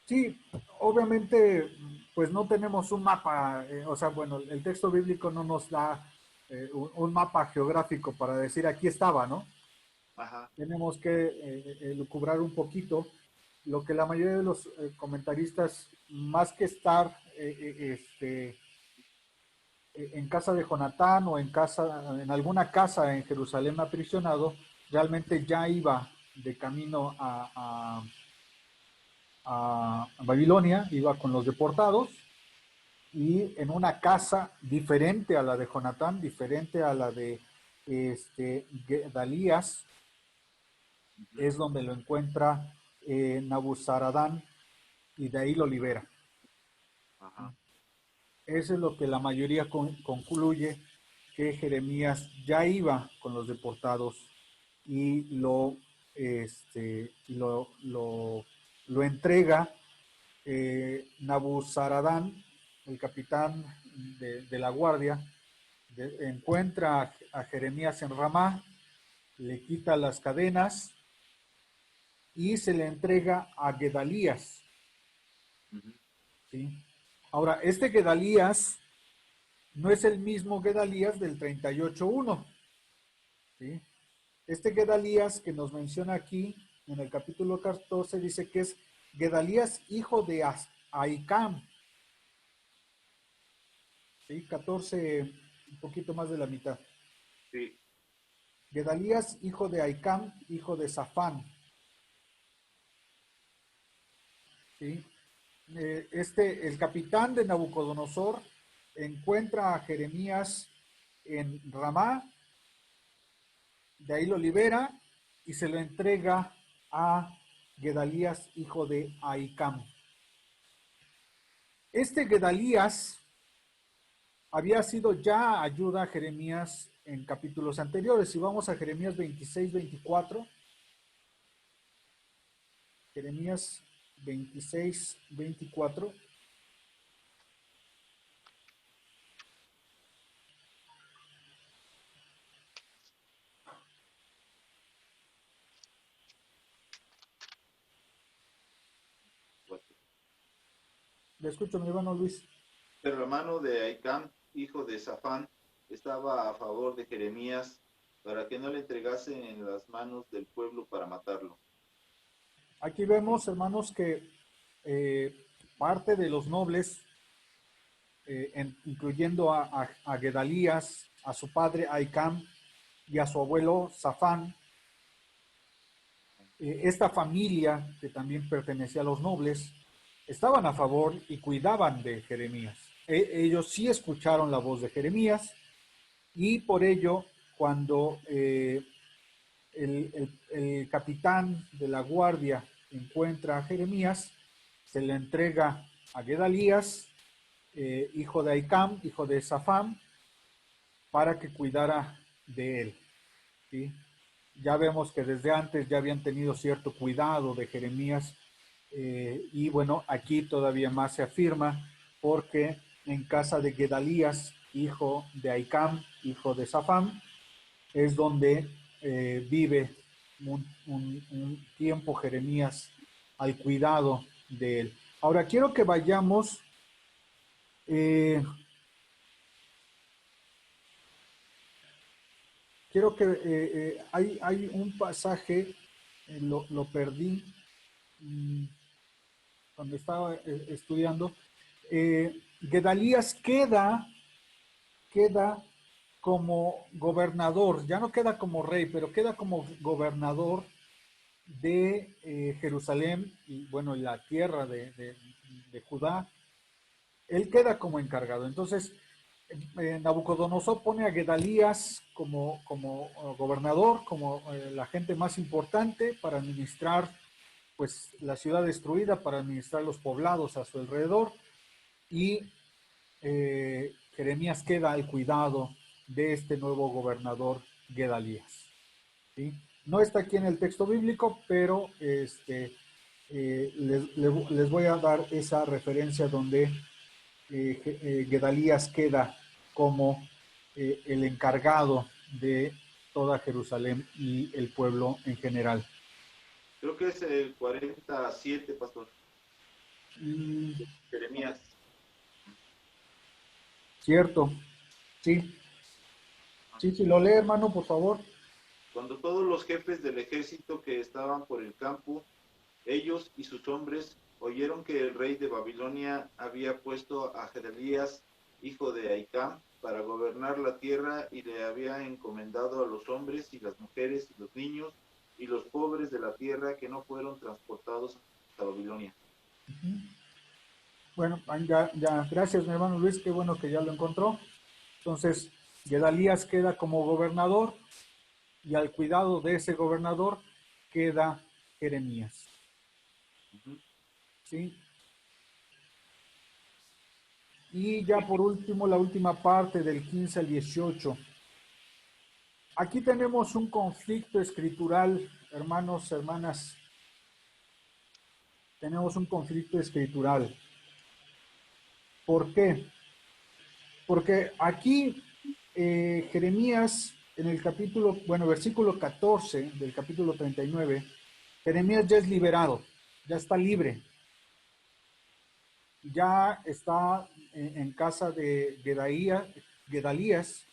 Sí, obviamente, pues no tenemos un mapa, o sea, bueno, el texto bíblico no nos da un mapa geográfico para decir aquí estaba, ¿no? Ajá. Tenemos que lucubrar un poquito lo que la mayoría de los comentaristas, más que estar en casa de Jonatán o en alguna casa en Jerusalén aprisionado, realmente ya iba de camino a Babilonia, iba con los deportados y en una casa diferente a la de Jonatán, diferente a la de Gedalías, es donde lo encuentra Nabuzaradán y de ahí lo libera. Ajá. Eso es lo que la mayoría concluye, que Jeremías ya iba con los deportados y lo entrega Nabuzaradán, el capitán de la guardia, encuentra a Jeremías en Ramá, le quita las cadenas y se le entrega a Gedalías. ¿Sí? Ahora, este Gedalías no es el mismo Gedalías del 38.1. ¿Sí? Este Gedalías que nos menciona aquí en el capítulo 14 dice que es Gedalías, hijo de Ahikam. ¿Sí? 14, un poquito más de la mitad. Sí. Gedalías, hijo de Ahikam, hijo de Safán. ¿Sí? El capitán de Nabucodonosor encuentra a Jeremías en Ramá, de ahí lo libera y se lo entrega a Gedalías, hijo de Ahikam. Este Gedalías había sido ya ayuda a Jeremías en capítulos anteriores. Si vamos a Jeremías 26-24, Jeremías 26-24. Le escucho, mi hermano Luis. Pero la mano de Aicam, hijo de Safán, estaba a favor de Jeremías para que no le entregase en las manos del pueblo para matarlo. Aquí vemos, hermanos, que parte de los nobles, incluyendo a Gedalías, a su padre Ahikam y a su abuelo Safán, esta familia, que también pertenecía a los nobles, estaban a favor y cuidaban de Jeremías. Ellos sí escucharon la voz de Jeremías y por ello, cuando el capitán de la guardia encuentra a Jeremías, se le entrega a Gedalías, hijo de Ahikam, hijo de Safán, para que cuidara de él. ¿Sí? Ya vemos que desde antes ya habían tenido cierto cuidado de Jeremías y bueno, aquí todavía más se afirma porque en casa de Gedalías, hijo de Ahikam, hijo de Safán, es donde vive un tiempo Jeremías al cuidado de él. Ahora quiero que vayamos quiero que hay un pasaje, lo perdí cuando estaba estudiando. Gedalías queda como gobernador, ya no queda como rey, pero queda como gobernador de Jerusalén y bueno, la tierra de Judá. Él queda como encargado. Entonces, Nabucodonosor pone a Gedalías como gobernador, como la gente más importante para administrar pues la ciudad destruida, para administrar los poblados a su alrededor, y Jeremías queda al cuidado de este nuevo gobernador Gedalías. ¿Sí? No está aquí en el texto bíblico, pero les voy a dar esa referencia donde Gedalías queda como el encargado de toda Jerusalén y el pueblo en general. Creo que es el 47, pastor. Mm, Jeremías. cierto, sí, sí, sí, lo lee, hermano, por favor. Cuando todos los jefes del ejército que estaban por el campo, ellos y sus hombres, oyeron que el rey de Babilonia había puesto a Gedalías, hijo de Ahicam, para gobernar la tierra y le había encomendado a los hombres y las mujeres y los niños y los pobres de la tierra que no fueron transportados a Babilonia. Bueno, ya, gracias, mi hermano Luis, qué bueno que ya lo encontró. Entonces, Gedalías queda como gobernador y al cuidado de ese gobernador queda Jeremías. ¿Sí? Y ya por último, la última parte del 15 al 18. Aquí tenemos un conflicto escritural, hermanos, hermanas. Tenemos un conflicto escritural. ¿Por qué? Porque aquí Jeremías, en el capítulo, bueno, versículo 14 del capítulo 39, Jeremías ya es liberado, ya está libre, ya está en casa de Gedalías,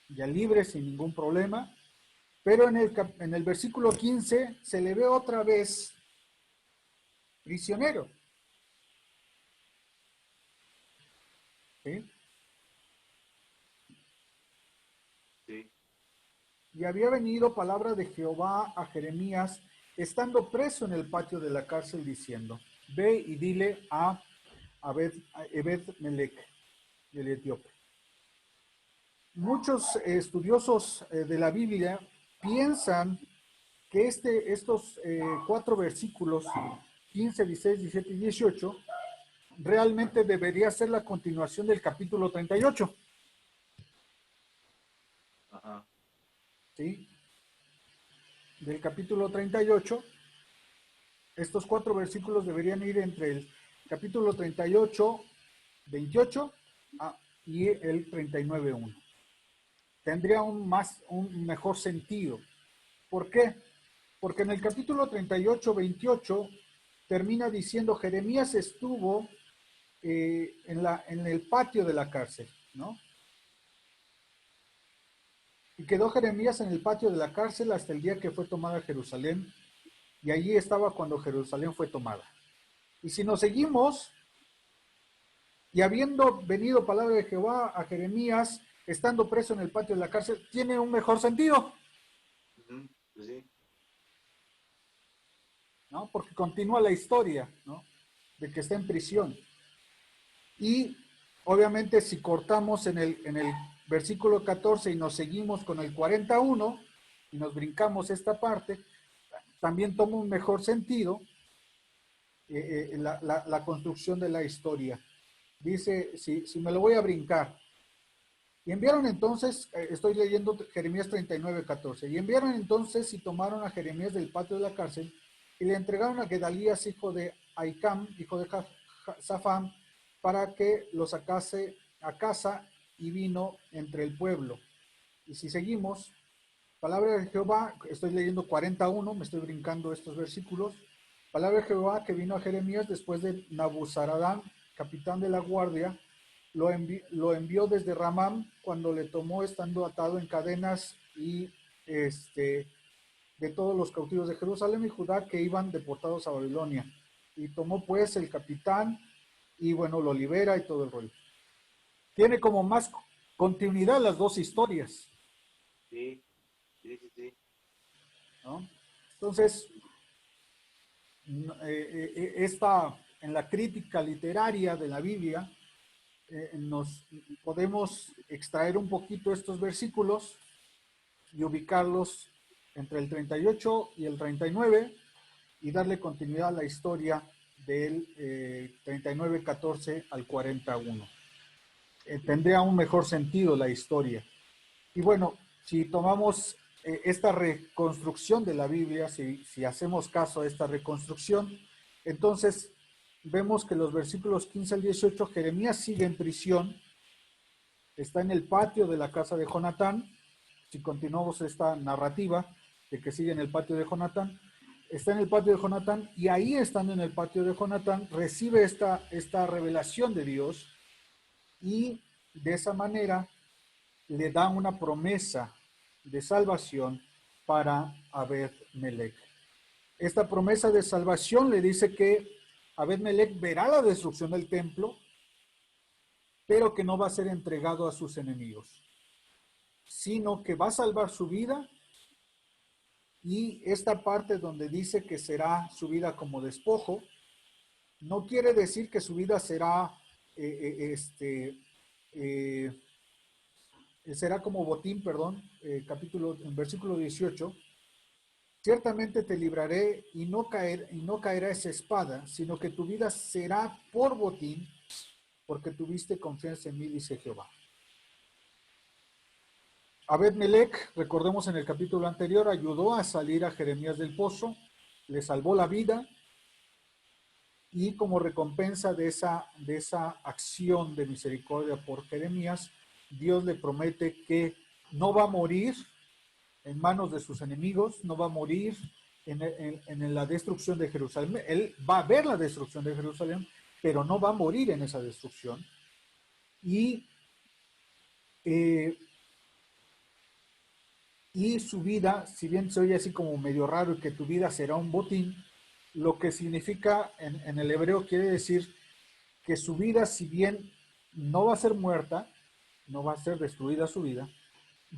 ya libre sin ningún problema, pero en el versículo 15 se le ve otra vez prisionero. ¿Sí? Sí. Y había venido palabra de Jehová a Jeremías, estando preso en el patio de la cárcel, diciendo, ve y dile a Ebed-Melech, el etíope. Muchos estudiosos de la Biblia piensan que estos 4 versículos, 15, 16, 17 y 18, realmente debería ser la continuación del capítulo 38. Ajá. ¿Sí? Del capítulo 38, estos 4 versículos deberían ir entre el capítulo 38, 28 y el 39, 1. Tendría un mejor sentido. ¿Por qué? Porque en el capítulo 38, 28 termina diciendo Jeremías estuvo en el patio de la cárcel, ¿no? Y quedó Jeremías en el patio de la cárcel hasta el día que fue tomada Jerusalén, y allí estaba cuando Jerusalén fue tomada. Y si nos seguimos, y habiendo venido palabra de Jehová a Jeremías, estando preso en el patio de la cárcel, tiene un mejor sentido, Pues sí. ¿no? Porque continúa la historia, ¿no? De que está en prisión. Y obviamente si cortamos en el versículo 14 y nos seguimos con el 41 y nos brincamos esta parte, también toma un mejor sentido la construcción de la historia. Dice, si me lo voy a brincar, y enviaron entonces, estoy leyendo Jeremías 39, 14, y enviaron entonces y tomaron a Jeremías del patio de la cárcel y le entregaron a Gedalías, hijo de Ahicam, hijo de Safán, para que lo sacase a casa, y vino entre el pueblo. Y si seguimos, palabra de Jehová, estoy leyendo 41, me estoy brincando estos versículos. Palabra de Jehová que vino a Jeremías después de Nabuzaradán, capitán de la guardia, lo envió desde Ramán cuando le tomó estando atado en cadenas y de todos los cautivos de Jerusalén y Judá que iban deportados a Babilonia. Y tomó pues el capitán y bueno, lo libera y todo el rollo. Tiene como más continuidad las dos historias. Sí, sí, sí, sí. ¿No? Entonces, esta, en la crítica literaria de la Biblia, nos podemos extraer un poquito estos versículos y ubicarlos entre el 38 y el 39 y darle continuidad a la historia del 39:14 al 41. Tendría un mejor sentido la historia. Y bueno, si tomamos esta reconstrucción de la Biblia, si hacemos caso a esta reconstrucción, entonces vemos que los versículos 15 al 18, Jeremías sigue en prisión, está en el patio de la casa de Jonatán. Si continuamos esta narrativa de que sigue en el patio de Jonatán, está en el patio de Jonatán, y ahí, estando en el patio de Jonatán, recibe esta revelación de Dios, y de esa manera le da una promesa de salvación para Abed-Melech. Esta promesa de salvación le dice que Abed-Melech verá la destrucción del templo, pero que no va a ser entregado a sus enemigos, sino que va a salvar su vida. Y esta parte donde dice que será su vida como despojo, no quiere decir que su vida será será como botín, perdón, en versículo 18. Ciertamente te libraré y no caerá esa espada, sino que tu vida será por botín, porque tuviste confianza en mí, dice Jehová. Abed-Melech, recordemos en el capítulo anterior, ayudó a salir a Jeremías del pozo, le salvó la vida, y como recompensa de esa acción de misericordia por Jeremías, Dios le promete que no va a morir en manos de sus enemigos, no va a morir en la destrucción de Jerusalén. Él va a ver la destrucción de Jerusalén, pero no va a morir en esa destrucción. Y su vida, si bien se oye así como medio raro, y que tu vida será un botín, lo que significa en el hebreo quiere decir que su vida, si bien no va a ser muerta, no va a ser destruida su vida,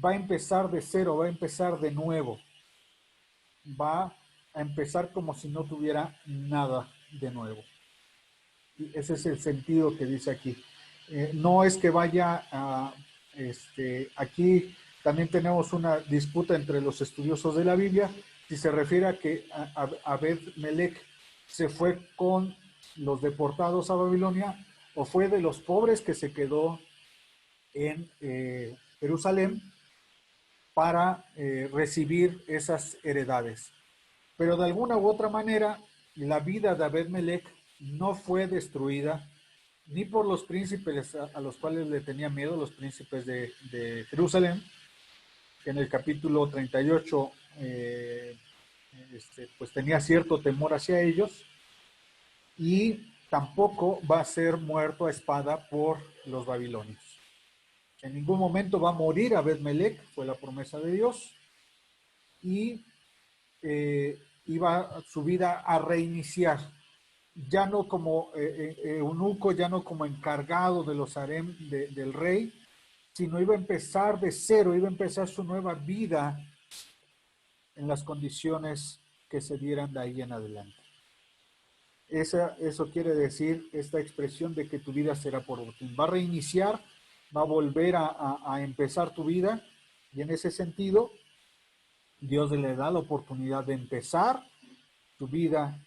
va a empezar de cero, va a empezar de nuevo, va a empezar como si no tuviera nada de nuevo. Y ese es el sentido que dice aquí. No es que vaya a, aquí también tenemos una disputa entre los estudiosos de la Biblia, si se refiere a que Abed-Melech se fue con los deportados a Babilonia, o fue de los pobres que se quedó en Jerusalén para recibir esas heredades. Pero de alguna u otra manera, la vida de Abed-Melech no fue destruida ni por los príncipes a los cuales le tenía miedo, los príncipes de Jerusalén, que en el capítulo 38 pues tenía cierto temor hacia ellos, y tampoco va a ser muerto a espada por los babilonios. En ningún momento va a morir Abed-Melech, fue la promesa de Dios, y iba su vida a reiniciar, ya no como eunuco, ya no como encargado de los harem del rey, sino iba a empezar de cero, iba a empezar su nueva vida en las condiciones que se dieran de ahí en adelante. Eso quiere decir esta expresión de que tu vida será por botín. Va a reiniciar, va a volver a empezar tu vida, y en ese sentido Dios le da la oportunidad de empezar tu vida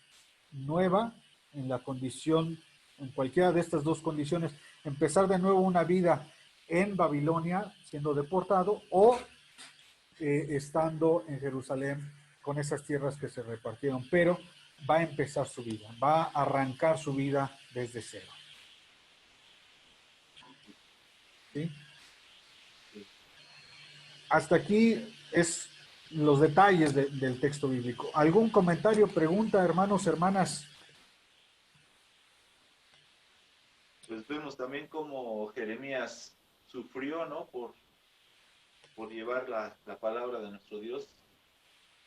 nueva en la condición, en cualquiera de estas dos condiciones, empezar de nuevo una vida en Babilonia siendo deportado, o estando en Jerusalén con esas tierras que se repartieron, pero va a empezar su vida, va a arrancar su vida desde cero. ¿Sí? Hasta aquí es los detalles del texto bíblico. ¿Algún comentario, pregunta, hermanos, hermanas? Pues vemos también cómo Jeremías sufrió, ¿no? Por llevar la palabra de nuestro Dios,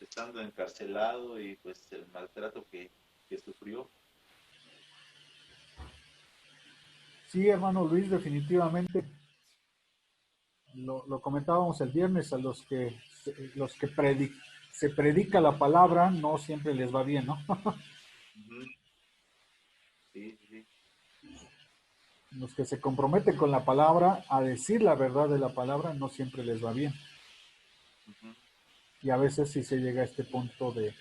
estando encarcelado, y pues el maltrato que sufrió. Sí, hermano Luis, definitivamente. Lo comentábamos el viernes, a los que se predica la palabra, no siempre les va bien, ¿no? Sí, sí. Los que se comprometen con la palabra, a decir la verdad de la palabra, no siempre les va bien. Ujú. Y a veces sí se llega a este punto de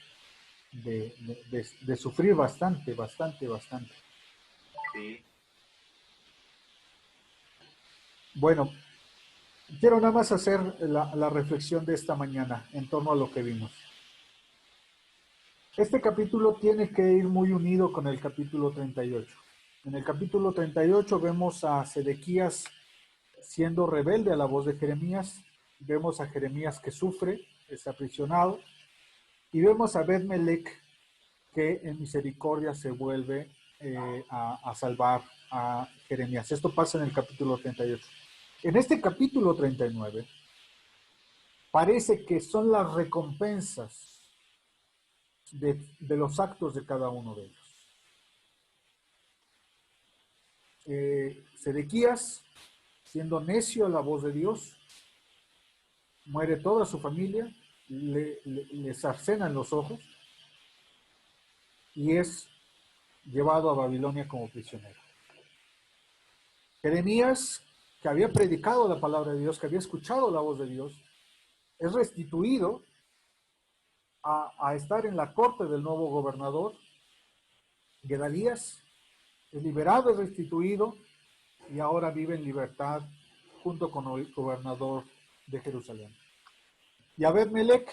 sufrir bastante, bastante, bastante. Sí. Bueno, quiero nada más hacer la reflexión de esta mañana en torno a lo que vimos. Este capítulo tiene que ir muy unido con el capítulo 38. En el capítulo 38 vemos a Sedequías siendo rebelde a la voz de Jeremías, vemos a Jeremías que sufre, es aprisionado, y vemos a Bet-Melech que en misericordia se vuelve a salvar a Jeremías. Esto pasa en el capítulo 38. En este capítulo 39 parece que son las recompensas de los actos de cada uno de ellos. Sedequías, siendo necio a la voz de Dios, muere toda su familia, le cercenan los ojos y es llevado a Babilonia como prisionero. Jeremías, que había predicado la palabra de Dios, que había escuchado la voz de Dios, es restituido a estar en la corte del nuevo gobernador, Gedalías, es liberado, es restituido y ahora vive en libertad junto con el gobernador de Jerusalén. Y Abed-Melech,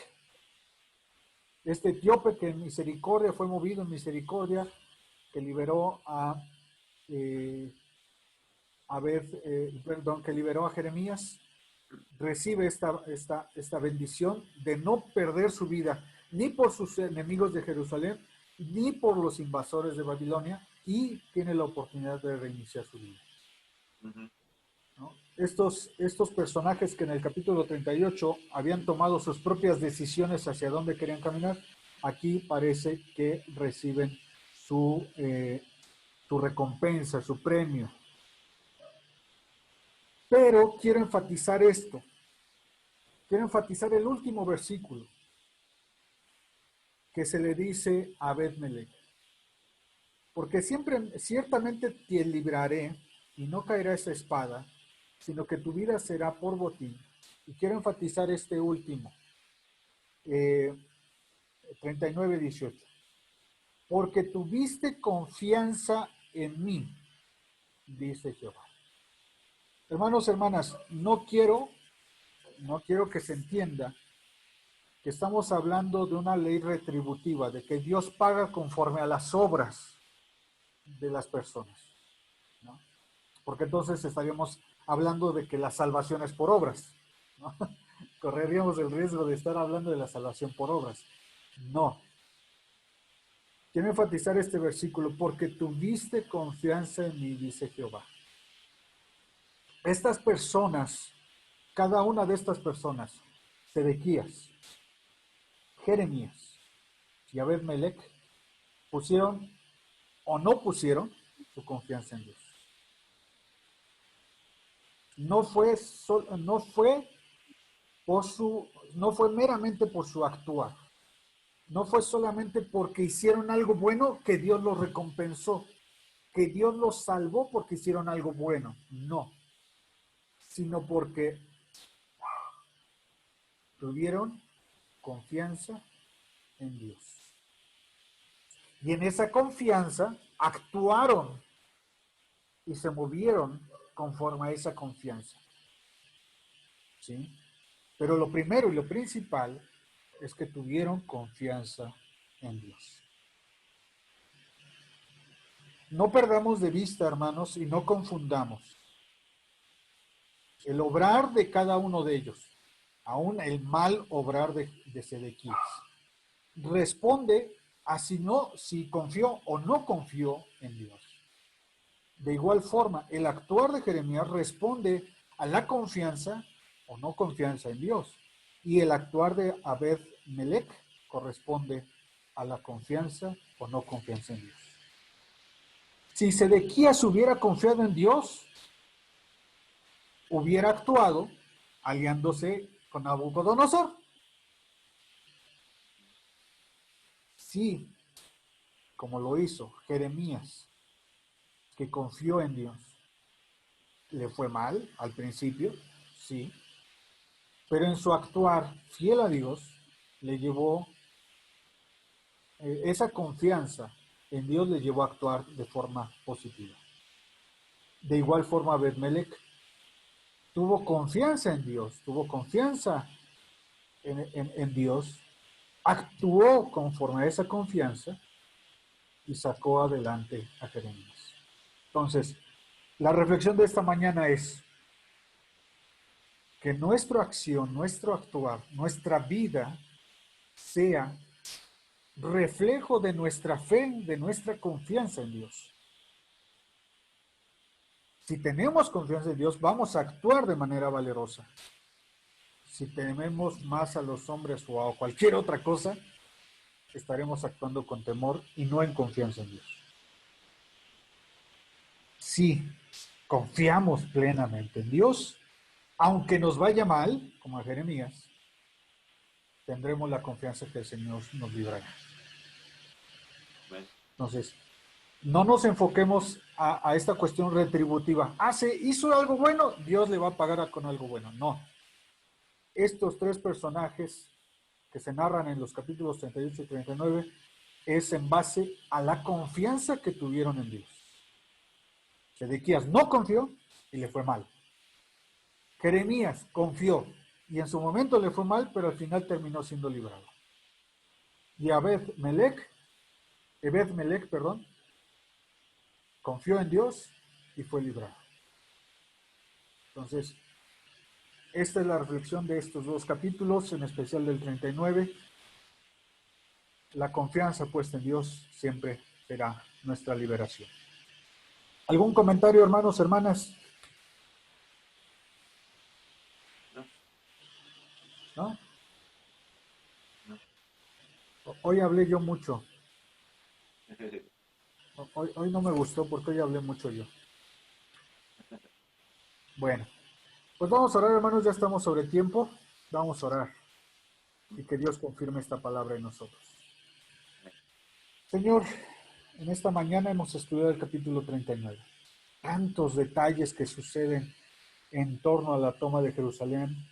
este etíope que en misericordia fue movido en misericordia, que liberó que liberó a Jeremías, recibe esta bendición de no perder su vida ni por sus enemigos de Jerusalén, ni por los invasores de Babilonia, y tiene la oportunidad de reiniciar su vida. Ujú. ¿No? Estos personajes que en el capítulo 38 habían tomado sus propias decisiones hacia dónde querían caminar, aquí parece que reciben su recompensa, su premio. Pero quiero enfatizar esto. Quiero enfatizar el último versículo que se le dice a Bet-Melech. Porque ciertamente te libraré y no caerá esa espada, sino que tu vida será por botín. Y quiero enfatizar este último, 39:18. Porque tuviste confianza en mí, dice Jehová. Hermanos, hermanas, no quiero que se entienda que estamos hablando de una ley retributiva, de que Dios paga conforme a las obras de las personas, ¿no? Porque entonces estaríamos hablando de que la salvación es por obras, ¿no? Correríamos el riesgo de estar hablando de la salvación por obras. No. Quiero enfatizar este versículo, porque tuviste confianza en mí, dice Jehová. Estas personas, cada una de estas personas, Sedequías, Jeremías y Abed-Melech, pusieron o no pusieron su confianza en Dios. No fue meramente por su actuar. No fue solamente porque hicieron algo bueno que Dios los recompensó, que Dios los salvó porque hicieron algo bueno. No, sino porque tuvieron confianza en Dios. Y en esa confianza actuaron y se movieron conforme a esa confianza. ¿Sí? Pero lo primero y lo principal es que tuvieron confianza en Dios. No perdamos de vista, hermanos, y no confundamos el obrar de cada uno de ellos, aún el mal obrar de Sedequías. Responde a si confió o no confió en Dios. De igual forma, el actuar de Jeremías responde a la confianza o no confianza en Dios. Y el actuar de Abed-Melech corresponde a la confianza o no confianza en Dios. Si Sedequías hubiera confiado en Dios, hubiera actuado aliándose con Nabucodonosor. Sí, como lo hizo Jeremías, que confió en Dios. le fue mal al principio, sí, pero en su actuar fiel a Dios, le llevó, esa confianza en Dios le llevó a actuar de forma positiva. De igual forma, Abimelech tuvo confianza en Dios, tuvo confianza en Dios, actuó conforme a esa confianza y sacó adelante a Jeremías. Entonces, la reflexión de esta mañana es que nuestra acción, nuestro actuar, nuestra vida sea reflejo de nuestra fe, de nuestra confianza en Dios. Si tenemos confianza en Dios, vamos a actuar de manera valerosa. Si tememos más a los hombres o a cualquier otra cosa, estaremos actuando con temor y no en confianza en Dios. Si confiamos plenamente en Dios, aunque nos vaya mal, como a Jeremías, tendremos la confianza que el Señor nos librará. Entonces, no nos enfoquemos a esta cuestión retributiva. Hizo algo bueno, Dios le va a pagar con algo bueno. No. Estos tres personajes que se narran en los capítulos 38 y 39 es en base a la confianza que tuvieron en Dios. Sedequías no confió y le fue mal. Jeremías confió y en su momento le fue mal, pero al final terminó siendo librado. Y Ebed-Melech, confió en Dios y fue librado. Entonces, esta es la reflexión de estos dos capítulos, en especial del 39. La confianza puesta en Dios siempre será nuestra liberación. ¿Algún comentario, hermanos, hermanas? ¿No? Hoy hablé yo mucho. Hoy no me gustó porque hoy hablé mucho yo. Bueno, pues vamos a orar, hermanos, ya estamos sobre el tiempo. Vamos a orar y que Dios confirme esta palabra en nosotros. Señor, en esta mañana hemos estudiado el capítulo 39. Tantos detalles que suceden en torno a la toma de Jerusalén,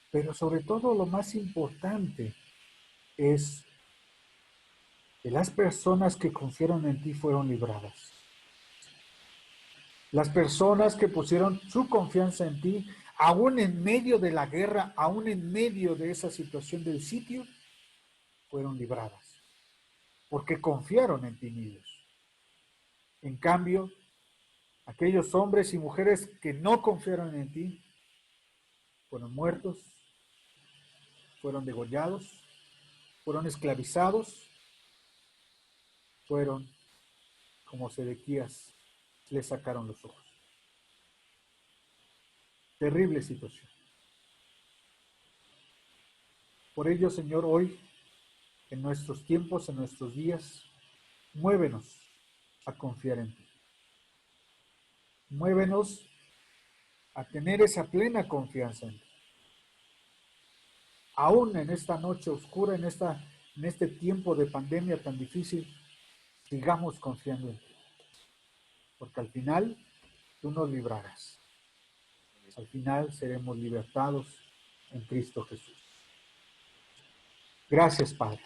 pero sobre todo lo más importante es que las personas que confiaron en ti fueron libradas. Las personas que pusieron su confianza en ti, aún en medio de la guerra, aún en medio de esa situación del sitio, fueron libradas, porque confiaron en ti, mi Dios. En cambio, aquellos hombres y mujeres que no confiaron en ti, fueron muertos, fueron degollados, fueron esclavizados, fueron como Sedequías, le sacaron los ojos. Terrible situación. Por ello, Señor, hoy, en nuestros tiempos, en nuestros días, muévenos a confiar en ti. Muévenos a tener esa plena confianza en ti. Aún en esta noche oscura, en este tiempo de pandemia tan difícil, sigamos confiando en ti. Porque al final, tú nos librarás. Al final seremos libertados en Cristo Jesús. Gracias, Padre.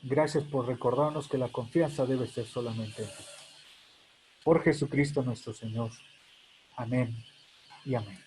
Gracias por recordarnos que la confianza debe ser solamente en ti. Por Jesucristo nuestro Señor. Amén y amén.